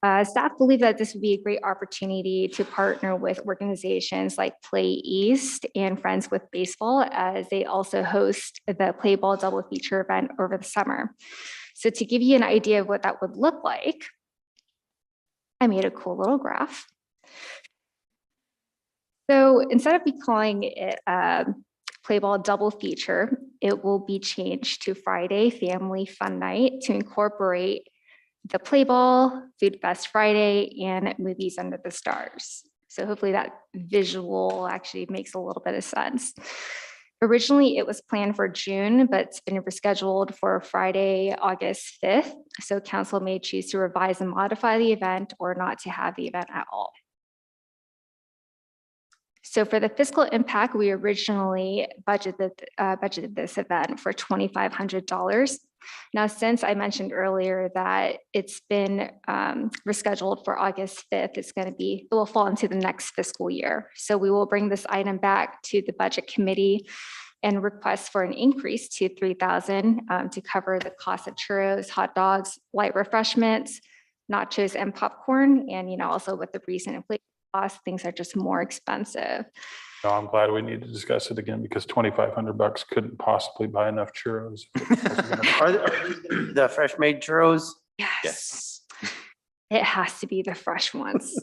Staff believe that this would be a great opportunity to partner with organizations like Play East and Friends with Baseball, as they also host the Play Ball double feature event over the summer. So to give you an idea of what that would look like, I made a cool little graph. So instead of calling it Play Ball double feature, it will be changed to Friday Family Fun Night to incorporate the Play Ball, Food Fest Friday, and Movies Under the Stars. So hopefully that visual actually makes a little bit of sense. Originally, it was planned for June, but it's been rescheduled for Friday, August 5th. So council may choose to revise and modify the event or not to have the event at all. So for the fiscal impact, we originally budgeted this event for $2,500. Now, since I mentioned earlier that it's been rescheduled for August 5th, it will fall into the next fiscal year. So we will bring this item back to the budget committee and request for an increase to $3,000 to cover the cost of churros, hot dogs, light refreshments, nachos, and popcorn. And, also with the recent inflation costs, things are just more expensive. No, I'm glad we need to discuss it again because $2,500 couldn't possibly buy enough churros. Are the fresh made churros? Yes. It has to be the fresh ones.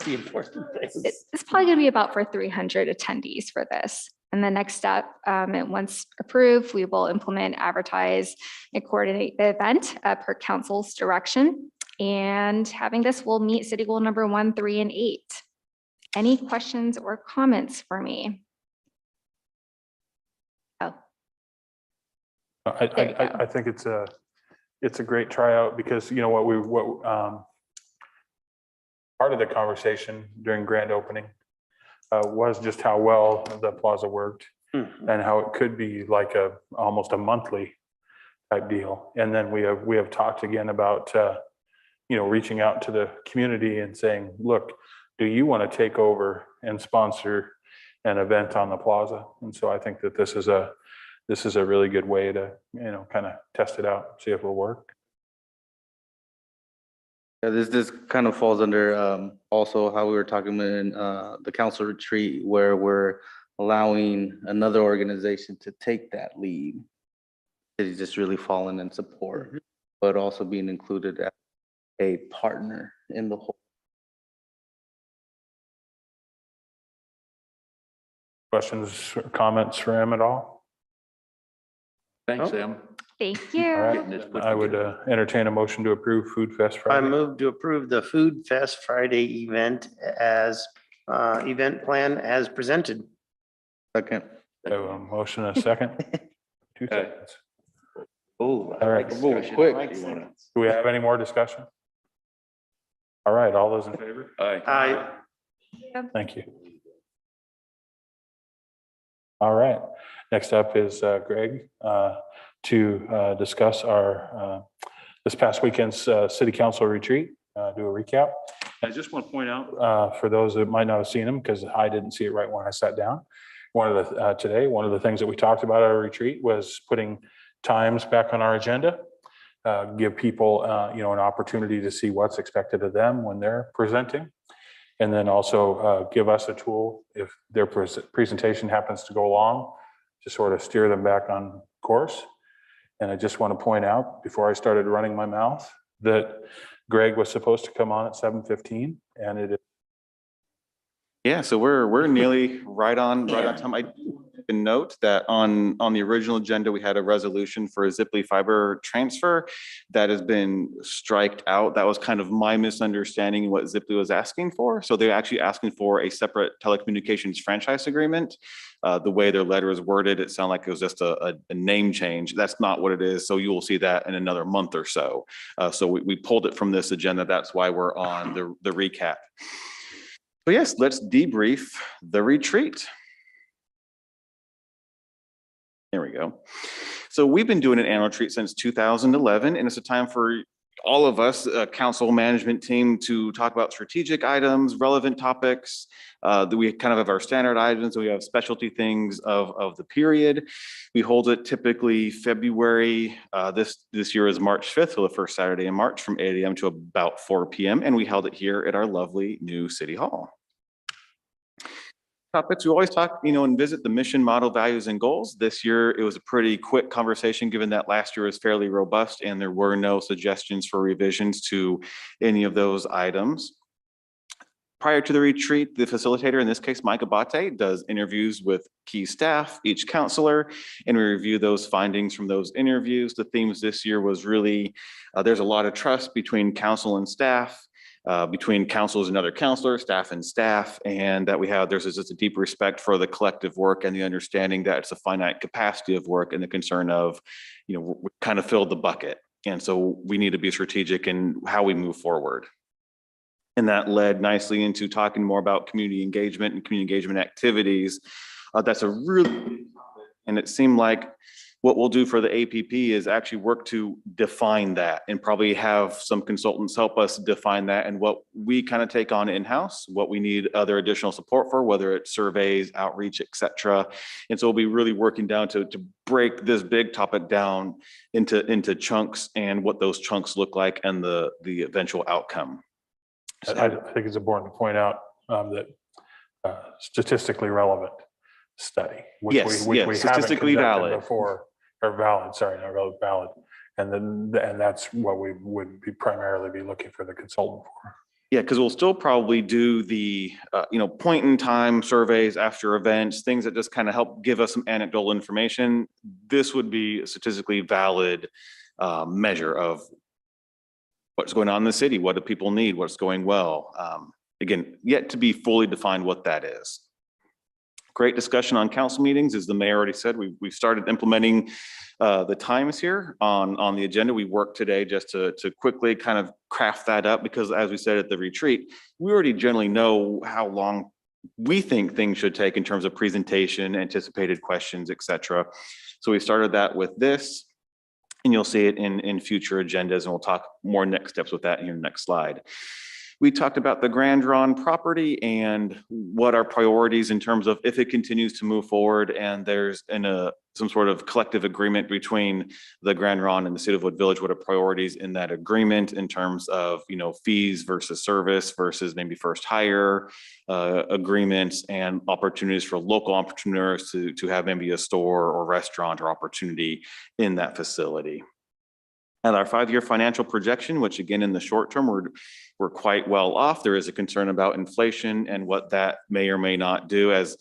The important thing. It's probably going to be about for 300 attendees for this. And the next step, and once approved, we will implement, advertise, and coordinate the event per council's direction. And having this will meet city goal number 1, 3, and 8. Any questions or comments for me? Oh. There you go. I think it's a great tryout because part of the conversation during grand opening was just how well the plaza worked and how it could be like almost a monthly type deal. And then we have talked again about reaching out to the community and saying, look, do you want to take over and sponsor an event on the plaza? And so I think that this is a really good way to, kind of test it out, see if it'll work. Yeah, this kind of falls under also how we were talking in the council retreat, where we're allowing another organization to take that lead. It's just really fallen in support, but also being included as a partner in the whole. Questions or comments for him at all? Thanks, Sam. Thank All you. right, I would entertain a motion to approve Food Fest I Friday. move to approve the Food Fest Friday event as event plan as presented. Second. I have a motion and a second. 2 seconds. Oh, All right. quick. Do we have any more discussion? All right, all those in favor? Aye. Thank you. All right, next up is Greg to discuss our this past weekend's city council retreat, do a recap. I just want to point out for those that might not have seen them, because I didn't see it right when I sat down. One of the things that we talked about at our retreat was putting times back on our agenda, give people an opportunity to see what's expected of them when they're presenting. And then also give us a tool if their presentation happens to go long, to sort of steer them back on course. And I just want to point out before I started running my mouth that Greg was supposed to come on at 7:15, and it is. Yeah, so we're nearly right on time. I can note that on the original agenda, we had a resolution for a Ziply fiber transfer that has been striked out. That was kind of my misunderstanding what Ziply was asking for. So they're actually asking for a separate telecommunications franchise agreement. The way their letter is worded, it sounded like it was just a name change. That's not what it is. So you will see that in another month or so. So we pulled it from this agenda. That's why we're on the recap. So yes, let's debrief the retreat. There we go. So we've been doing an annual retreat since 2011, and it's a time for all of us, council management team, to talk about strategic items, relevant topics. That we kind of have our standard items, we have specialty things of the period. We hold it typically February, this year is March 5th, so the first Saturday in March from 8 a.m. to about 4 p.m. And we held it here at our lovely new city hall. Topics, we always talk, and visit the mission, model, values, and goals. This year, it was a pretty quick conversation, given that last year was fairly robust and there were no suggestions for revisions to any of those items. Prior to the retreat, the facilitator, in this case, Mike Abate, does interviews with key staff, each counselor, and we review those findings from those interviews. The themes this year was really, there's a lot of trust between council and staff, between councils and other counselors, staff and staff, and that there's just a deep respect for the collective work and the understanding that it's a finite capacity of work and the concern of, we kind of filled the bucket. And so we need to be strategic in how we move forward. And that led nicely into talking more about community engagement and community engagement activities. That's a really big topic. And it seemed like what we'll do for the APP is actually work to define that and probably have some consultants help us define that and what we kind of take on in-house, what we need other additional support for, whether it's surveys, outreach, et cetera. And so we'll be really working down to break this big topic down into chunks and what those chunks look like and the eventual outcome. I think it's important to point out that statistically relevant study, which Yes, we yes, haven't statistically conducted valid. before, or valid, sorry, not relevant, valid. And that's what we would primarily be looking for the consultant for. Yeah, because we'll still probably do the, point in time surveys after events, things that just kind of help give us some anecdotal information. This would be a statistically valid measure of what's going on in the city, what do people need, what's going well. Again, yet to be fully defined what that is. Great discussion on council meetings. As the mayor already said, we've started implementing the times here on the agenda. We worked today just to quickly kind of craft that up because as we said at the retreat, we already generally know how long we think things should take in terms of presentation, anticipated questions, et cetera. So we started that with this. And you'll see it in future agendas, and we'll talk more next steps with that in your next slide. We talked about the Grand Ron property and what our priorities in terms of if it continues to move forward and there's some sort of collective agreement between the Grand Ron and the City of Wood Village, what are priorities in that agreement in terms of, fees versus service versus maybe first hire agreements and opportunities for local entrepreneurs to have maybe a store or restaurant or opportunity in that facility. And our 5-year financial projection, which again, in the short term, we're quite well off. There is a concern about inflation and what that may or may not do. As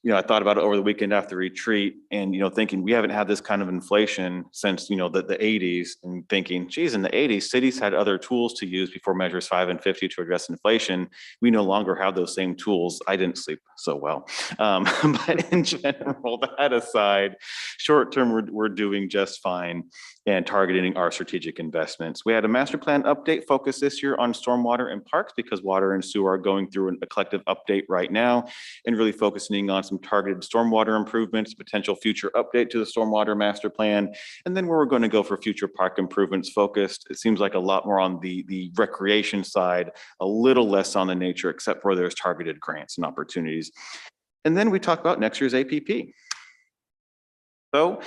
I thought about it over the weekend after retreat and, thinking we haven't had this kind of inflation since, the 80s and thinking, geez, in the 80s, cities had other tools to use before measures 5 and 50 to address inflation. We no longer have those same tools. I didn't sleep so well. But in general, that aside, short term, we're doing just fine and targeting our strategic investments. We had a master plan update focus this year on stormwater and parks because water and sewer are going through a collective update right now and really focusing on some targeted stormwater improvements, potential future update to the stormwater master plan, and then where we're going to go for future park improvements focused. It seems like a lot more on the recreation side, a little less on the nature, except for there's targeted grants and opportunities. And then we talk about next year's APP. So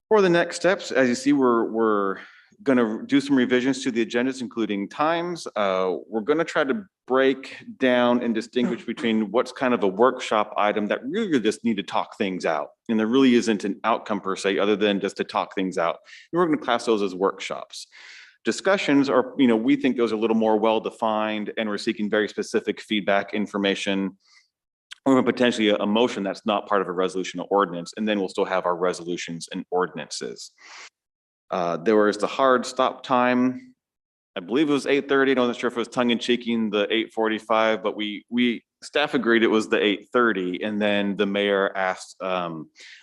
for the next steps, as you see, we're going to do some revisions to the agendas, including times. We're going to try to break down and distinguish between what's kind of a workshop item that really just need to talk things out. And there really isn't an outcome per se, other than just to talk things out. And we're going to class those as workshops. Discussions are, we think those are a little more well-defined and we're seeking very specific feedback, information, or potentially a motion that's not part of a resolution or ordinance, and then we'll still have our resolutions and ordinances. There was the hard stop time. I believe it was 8:30. I wasn't sure if it was tongue in cheeking the 8:45, but we staff agreed it was the 8:30, and then the mayor asked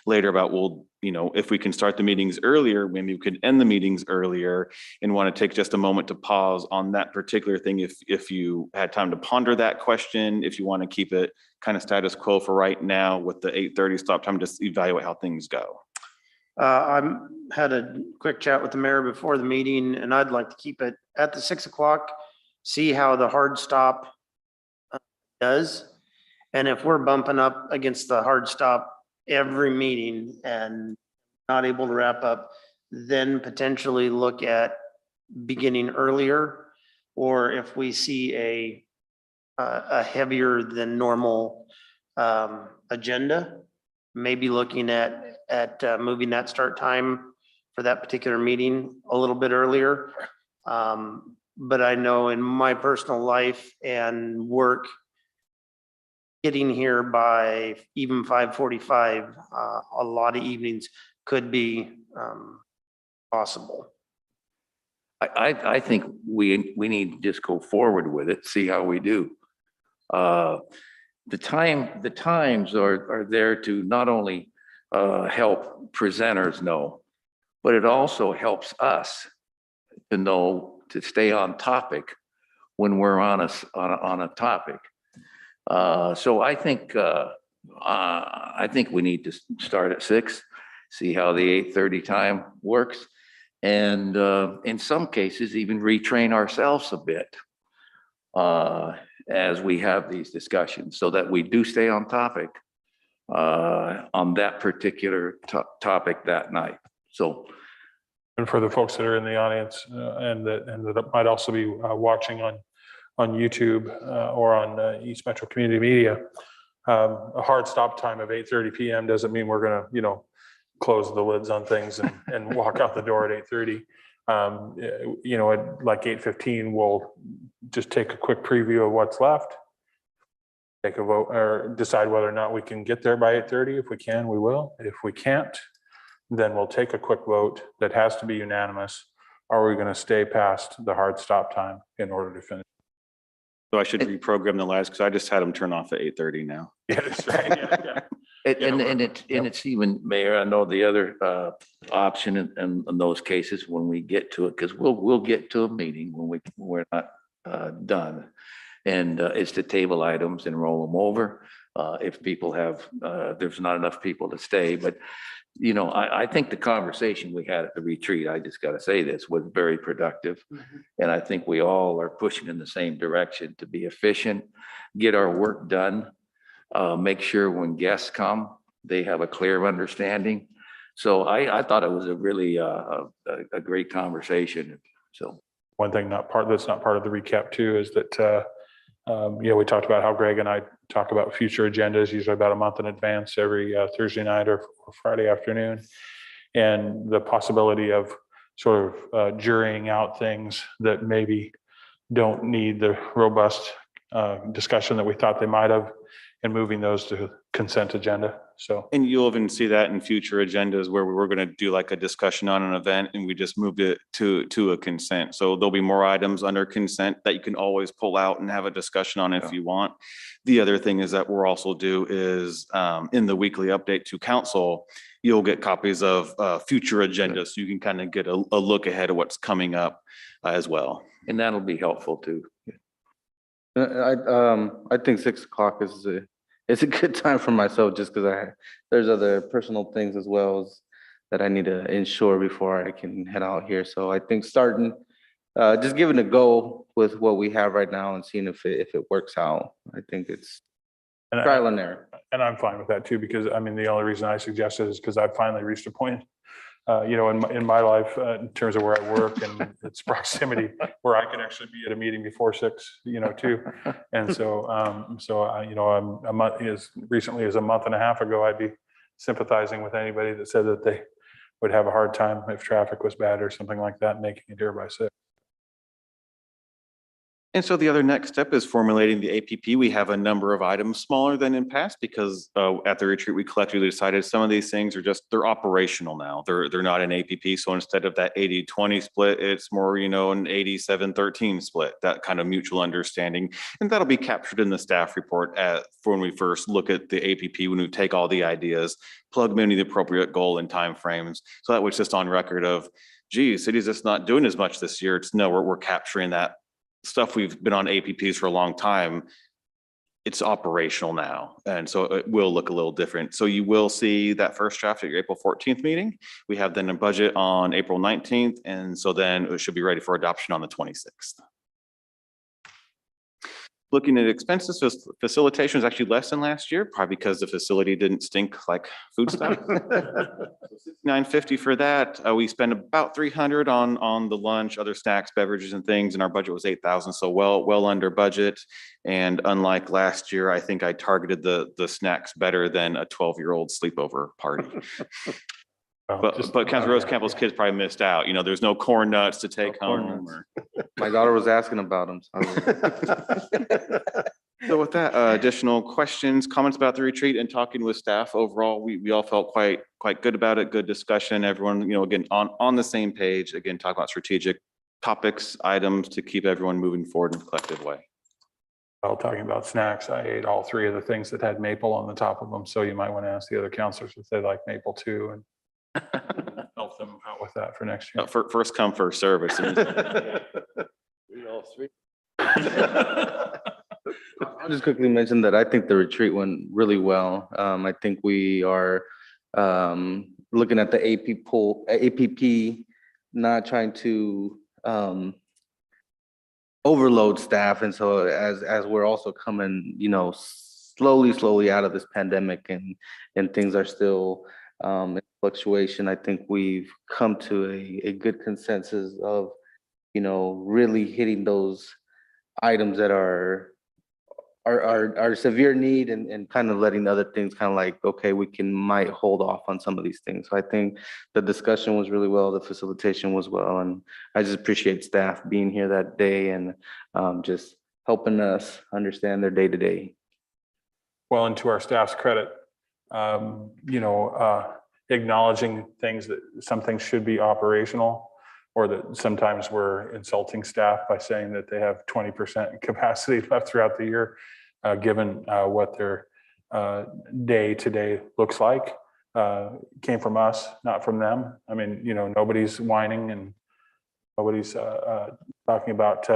later about, well, if we can start the meetings earlier, maybe we could end the meetings earlier, and want to take just a moment to pause on that particular thing. If you had time to ponder that question, if you want to keep it kind of status quo for right now with the 8:30 stop time, just evaluate how things go. Had a quick chat with the mayor before the meeting, and I'd like to keep it at the 6 o'clock, see how the hard stop does. And if we're bumping up against the hard stop every meeting and not able to wrap up, then potentially look at beginning earlier. Or if we see a heavier than normal agenda, maybe looking at moving that start time for that particular meeting a little bit earlier. But I know in my personal life and work, getting here by even 5:45, a lot of evenings could be possible. I think we need to just go forward with it, see how we do. The times are there to not only help presenters know, but it also helps us to know to stay on topic when we're on a topic. So I think we need to start at 6, see how the 8:30 time works. And in some cases, even retrain ourselves a bit as we have these discussions so that we do stay on topic on that particular topic that night. So. And for the folks that are in the audience and that might also be watching on YouTube or on East Metro Community Media, a hard stop time of 8:30 p.m. doesn't mean we're going to, close the lids on things and walk out the door at 8:30. At like 8:15, we'll just take a quick preview of what's left, take a vote or decide whether or not we can get there by 8:30. If we can, we will. If we can't, then we'll take a quick vote that has to be unanimous. Are we going to stay past the hard stop time in order to finish? So I should reprogram the lights because I just had them turn off at 8:30 now. Yeah, that's right. Yeah. And it's even, Mayor, I know the other option in those cases when we get to it, because we'll get to a meeting when we're not done. And it's to table items and roll them over. If people there's not enough people to stay, but I think the conversation we had at the retreat, I just got to say this, was very productive. And I think we all are pushing in the same direction to be efficient, get our work done. Make sure when guests come, they have a clear understanding. So I thought it was a really a great conversation. So one thing that's not part of the recap too is that we talked about how Greg and I talk about future agendas usually about a month in advance every Thursday night or Friday afternoon, and the possibility of sort of jurying out things that maybe don't need the robust discussion that we thought they might have, and moving those to consent agenda. So. And you'll even see that in future agendas where we were going to do like a discussion on an event and we just moved it to a consent. So there'll be more items under consent that you can always pull out and have a discussion on if you want. The other thing is that we'll also do is in the weekly update to council, you'll get copies of future agendas. So you can kind of get a look ahead of what's coming up as well. And that'll be helpful too. I think 6 o'clock is it's a good time for myself just because there's other personal things as well as that I need to ensure before I can head out here. So I think starting just giving a go with what we have right now and seeing if it works out. I think it's trial and error. And I'm fine with that too, because I mean, the only reason I suggested is because I've finally reached a point in my life, in terms of where I work and its proximity, where I can actually be at a meeting before 6, too. And so, I'm a month, as recently as a month and a half ago, I'd be sympathizing with anybody that said that they would have a hard time if traffic was bad or something like that, making it here by 6. And so the other next step is formulating the APP. We have a number of items smaller than in past because at the retreat, we collectively decided some of these things are they're operational now. They're not an APP. So instead of that 80-20 split, it's more, an 87-13 split, that kind of mutual understanding. And that'll be captured in the staff report for when we first look at the APP, when we take all the ideas, plug them into the appropriate goal and timeframes. So that was just on record of, geez, city's just not doing as much this year. We're capturing that stuff. We've been on APPs for a long time. it's operational now. And so it will look a little different. So you will see that first draft at your April 14th meeting. We have then a budget on April 19th. And so then it should be ready for adoption on the 26th. Looking at expenses, facilitation is actually less than last year, probably because the facility didn't stink like food stuff. $950 for that. We spent about 300 on the lunch, other snacks, beverages and things, and our budget was 8,000. So well under budget. And unlike last year, I think I targeted the snacks better than a 12-year-old sleepover party. But Councilor Rose Campbell's kids probably missed out. You know, there's no corn nuts to take corn home. nuts. My daughter was asking about them. So with that, additional questions, comments about the retreat and talking with staff overall, we all felt quite good about it. Good discussion. Everyone, you know, again, on the same page, again, talk about strategic topics, items to keep everyone moving forward in a collective way. While talking about snacks, I ate all three of the things that had maple on the top of them. So you might want to ask the other counselors if they like maple too and help them out with that for next year. First come, first serve. It's All three. I'll just quickly mention that I think the retreat went really well. I think we are looking at the APP, not trying to overload staff. And so as we're also coming, you know, slowly out of this pandemic and things are still in fluctuation, I think we've come to a good consensus of, you know, really hitting those items that are severe need and kind of letting the other things kind of like, okay, might hold off on some of these things. So I think the discussion was really well, the facilitation was well, and I just appreciate staff being here that day and just helping us understand their day-to-day. Well, and to our staff's credit, you know, acknowledging things that some things should be operational, or that sometimes we're insulting staff by saying that they have 20% capacity left throughout the year, given what their day-to-day looks like, came from us, not from them. I mean, you know, nobody's whining and nobody's talking about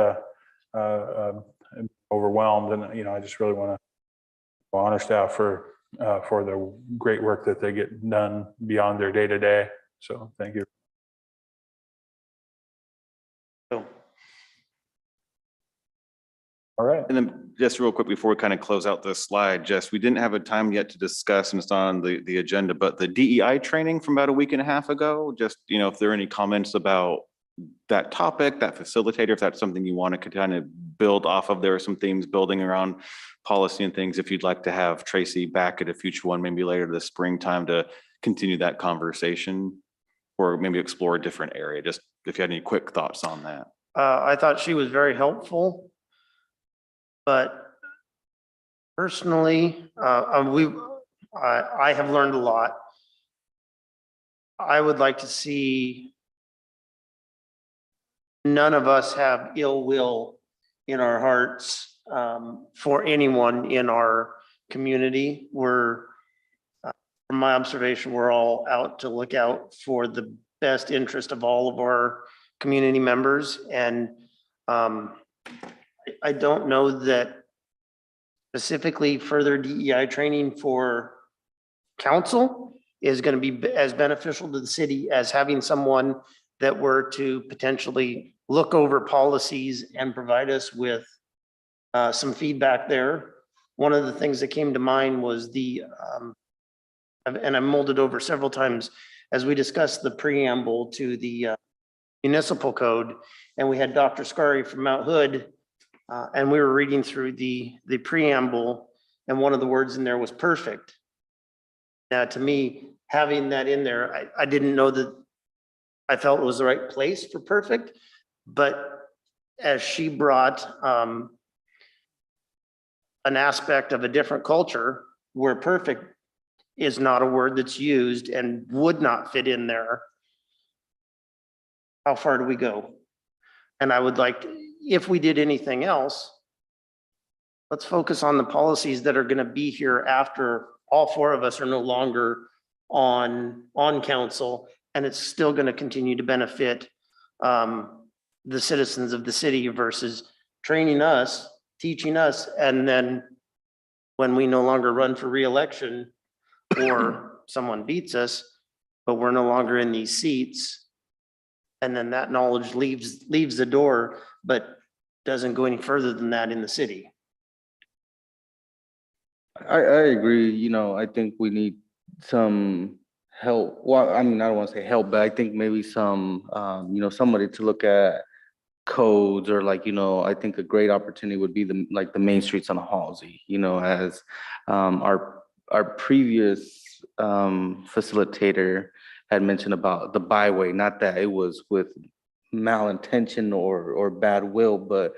overwhelmed. And, you know, I just really want to honor staff for the great work that they get done beyond their day-to-day. So thank you. All right. And then just real quick before we kind of close out this slide, Jess, we didn't have a time yet to discuss, and it's not on the agenda, but the DEI training from about a week and a half ago, just, you know, if there are any comments about that topic, that facilitator, if that's something you want to kind of build off of, there are some themes building around policy and things. If you'd like to have Tracy back at a future one, maybe later this springtime to continue that conversation or maybe explore a different area, just if you had any quick thoughts on that. I thought she was very helpful. But personally, I have learned a lot. I would like to see none of us have ill will in our hearts for anyone in our community. From my observation, we're all out to look out for the best interest of all of our community members. And I don't know that specifically further DEI training for council is going to be as beneficial to the city as having someone that were to potentially look over policies and provide us with some feedback there. One of the things that came to mind was and I molded over several times as we discussed the preamble to the municipal code, and we had Dr. Scary from Mount Hood. And we were reading through the preamble, and one of the words in there was perfect. Now, to me, having that in there, I didn't know that I felt it was the right place for perfect, but as she brought an aspect of a different culture where perfect is not a word that's used and would not fit in there, how far do we go? And I would like to, if we did anything else, let's focus on the policies that are going to be here after all four of us are no longer on council, and it's still going to continue to benefit the citizens of the city versus training us, teaching us, and then when we no longer run for reelection or someone beats us, but we're no longer in these seats. And then that knowledge leaves the door, but doesn't go any further than that in the city. I agree, you know, I think we need some help. Well, I mean, I don't want to say help, but I think maybe some, you know, somebody to look at codes or like, you know, I think a great opportunity would be like the main streets on Halsey, you know, as our previous facilitator had mentioned about the byway, not that it was with malintention or bad will, but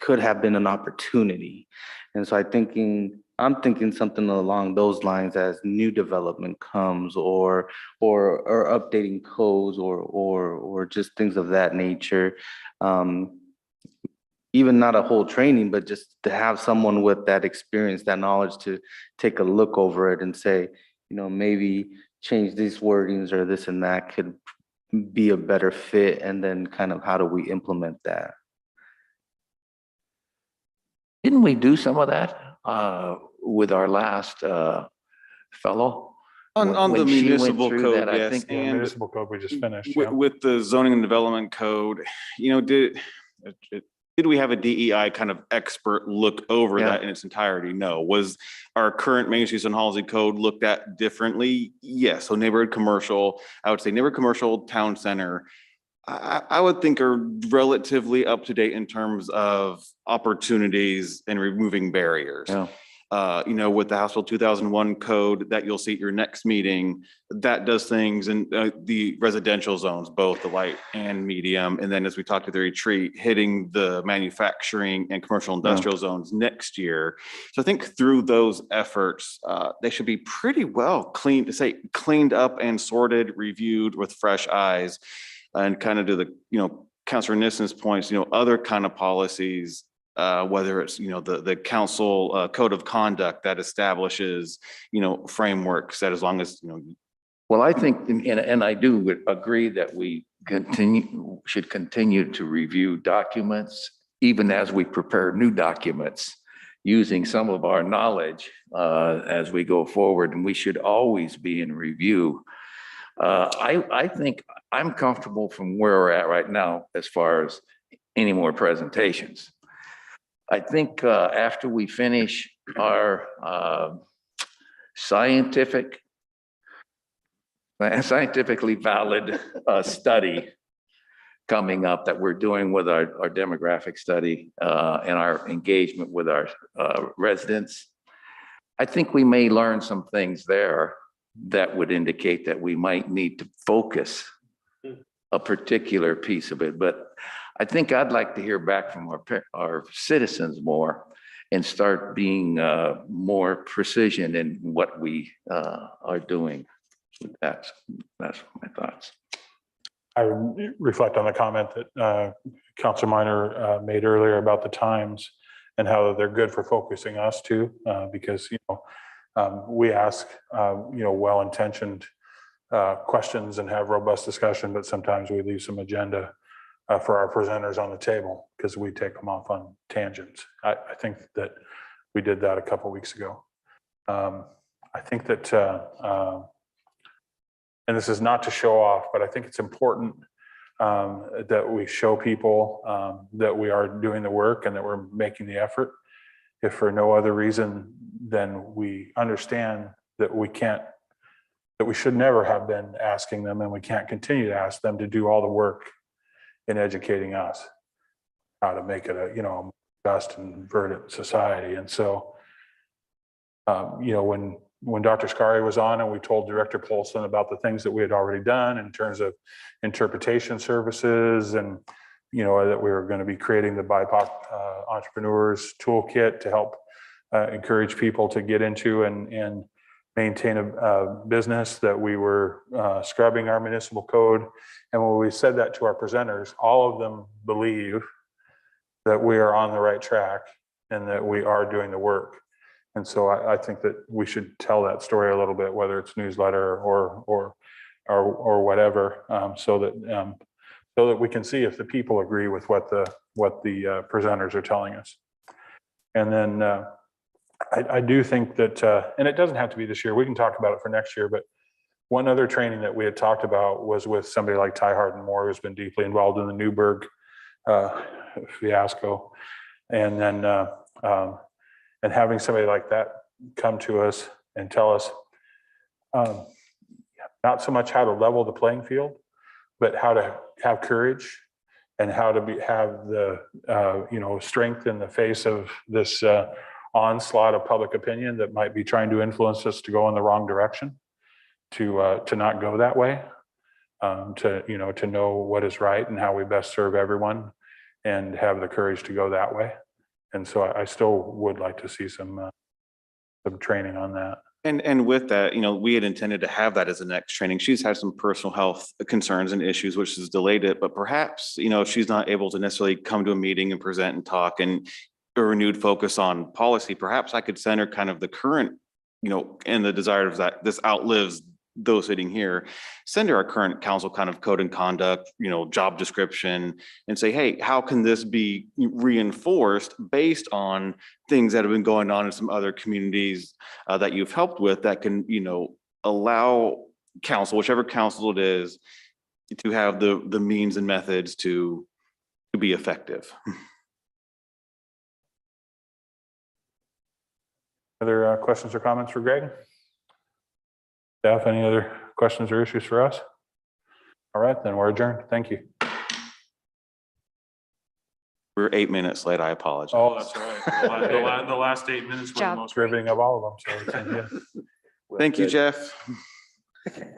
could have been an opportunity. And so I'm thinking something along those lines as new development comes or updating codes or just things of that nature. Even not a whole training, but just to have someone with that experience, that knowledge to take a look over it and say, you know, maybe change these wordings or this and that could be a better fit. And then kind of how do we implement that? Didn't we do some of that with our last fellow? On the When she went municipal through code, that, I yes, think Yeah, and municipal code we just finished. Yeah. with the zoning and development code, you know, did we have a DEI kind of expert look over Yeah. that in its entirety? No. Was our current Main Streets and Halsey code looked at differently? Yes. So neighborhood commercial, I would say neighborhood commercial, town center, I would think are relatively up to date in terms of opportunities and removing barriers. Yeah. You know, with the House Bill 2001 code that you'll see at your next meeting, that does things in the residential zones, both the light and medium. And then as we talked at the retreat, hitting the manufacturing and commercial industrial zones next year. So I think through those efforts, they should be pretty well cleaned up and sorted, reviewed with fresh eyes. And kind of to the, you know, Councilor Nissen's points, you know, other kind of policies, whether it's, you know, the council code of conduct that establishes, you know, frameworks that as long as, you know. Well, I think, and I do agree that we should continue to review documents, even as we prepare new documents, using some of our knowledge as we go forward, and we should always be in review. I think I'm comfortable from where we're at right now as far as any more presentations. I think after we finish our scientifically valid study coming up that we're doing with our demographic study and our engagement with our residents, I think we may learn some things there that would indicate that we might need to focus a particular piece of it. But I think I'd like to hear back from our citizens more and start being more precision in what we are doing. That's my thoughts. I reflect on the comment that Councilor Minor made earlier about the times and how they're good for focusing us too, because, you know, we ask, you know, well-intentioned questions and have robust discussion, but sometimes we leave some agenda for our presenters on the table because we take them off on tangents. I think that we did that a couple of weeks ago. I think that, and this is not to show off, but I think it's important that we show people that we are doing the work and that we're making the effort. If for no other reason than we understand that we should never have been asking them, and we can't continue to ask them to do all the work in educating us how to make it a, you know, just and verdant society. And so, you know, when Dr. Scari was on and we told Director Polson about the things that we had already done in terms of interpretation services and, you know, that we were going to be creating the BIPOC entrepreneurs toolkit to help encourage people to get into and maintain a business, that we were scrubbing our municipal code. And when we said that to our presenters, all of them believe that we are on the right track and that we are doing the work. And so I think that we should tell that story a little bit, whether it's newsletter or whatever, so that we can see if the people agree with what the presenters are telling us. And then I do think that, and it doesn't have to be this year, we can talk about it for next year, but one other training that we had talked about was with somebody like Ty Hardin Moore, who's been deeply involved in the Newburgh fiasco. And then, and having somebody like that come to us and tell us, not so much how to level the playing field, but how to have courage and how to have the, strength in the face of this onslaught of public opinion that might be trying to influence us to go in the wrong direction, to not go that way, to know what is right and how we best serve everyone and have the courage to go that way. And so I still would like to see some training on that. And with that, we had intended to have that as the next training. She's had some personal health concerns and issues, which has delayed it. But perhaps, if she's not able to necessarily come to a meeting and present and talk and a renewed focus on policy, perhaps I could send her kind of the current, and the desire of that this outlives those sitting here, send her our current council kind of code and conduct, job description, and say, hey, how can this be reinforced based on things that have been going on in some other communities that you've helped with that can, allow council, whichever council it is, to have the means and methods to be effective. Other questions or comments for Greg? Staff, any other questions or issues for us? All right, then we're adjourned. Thank you. We're 8 minutes late. I apologize. Oh, that's right. The last 8 minutes were the Job. most riveting of all of them. So, yeah. Thank you, Jeff.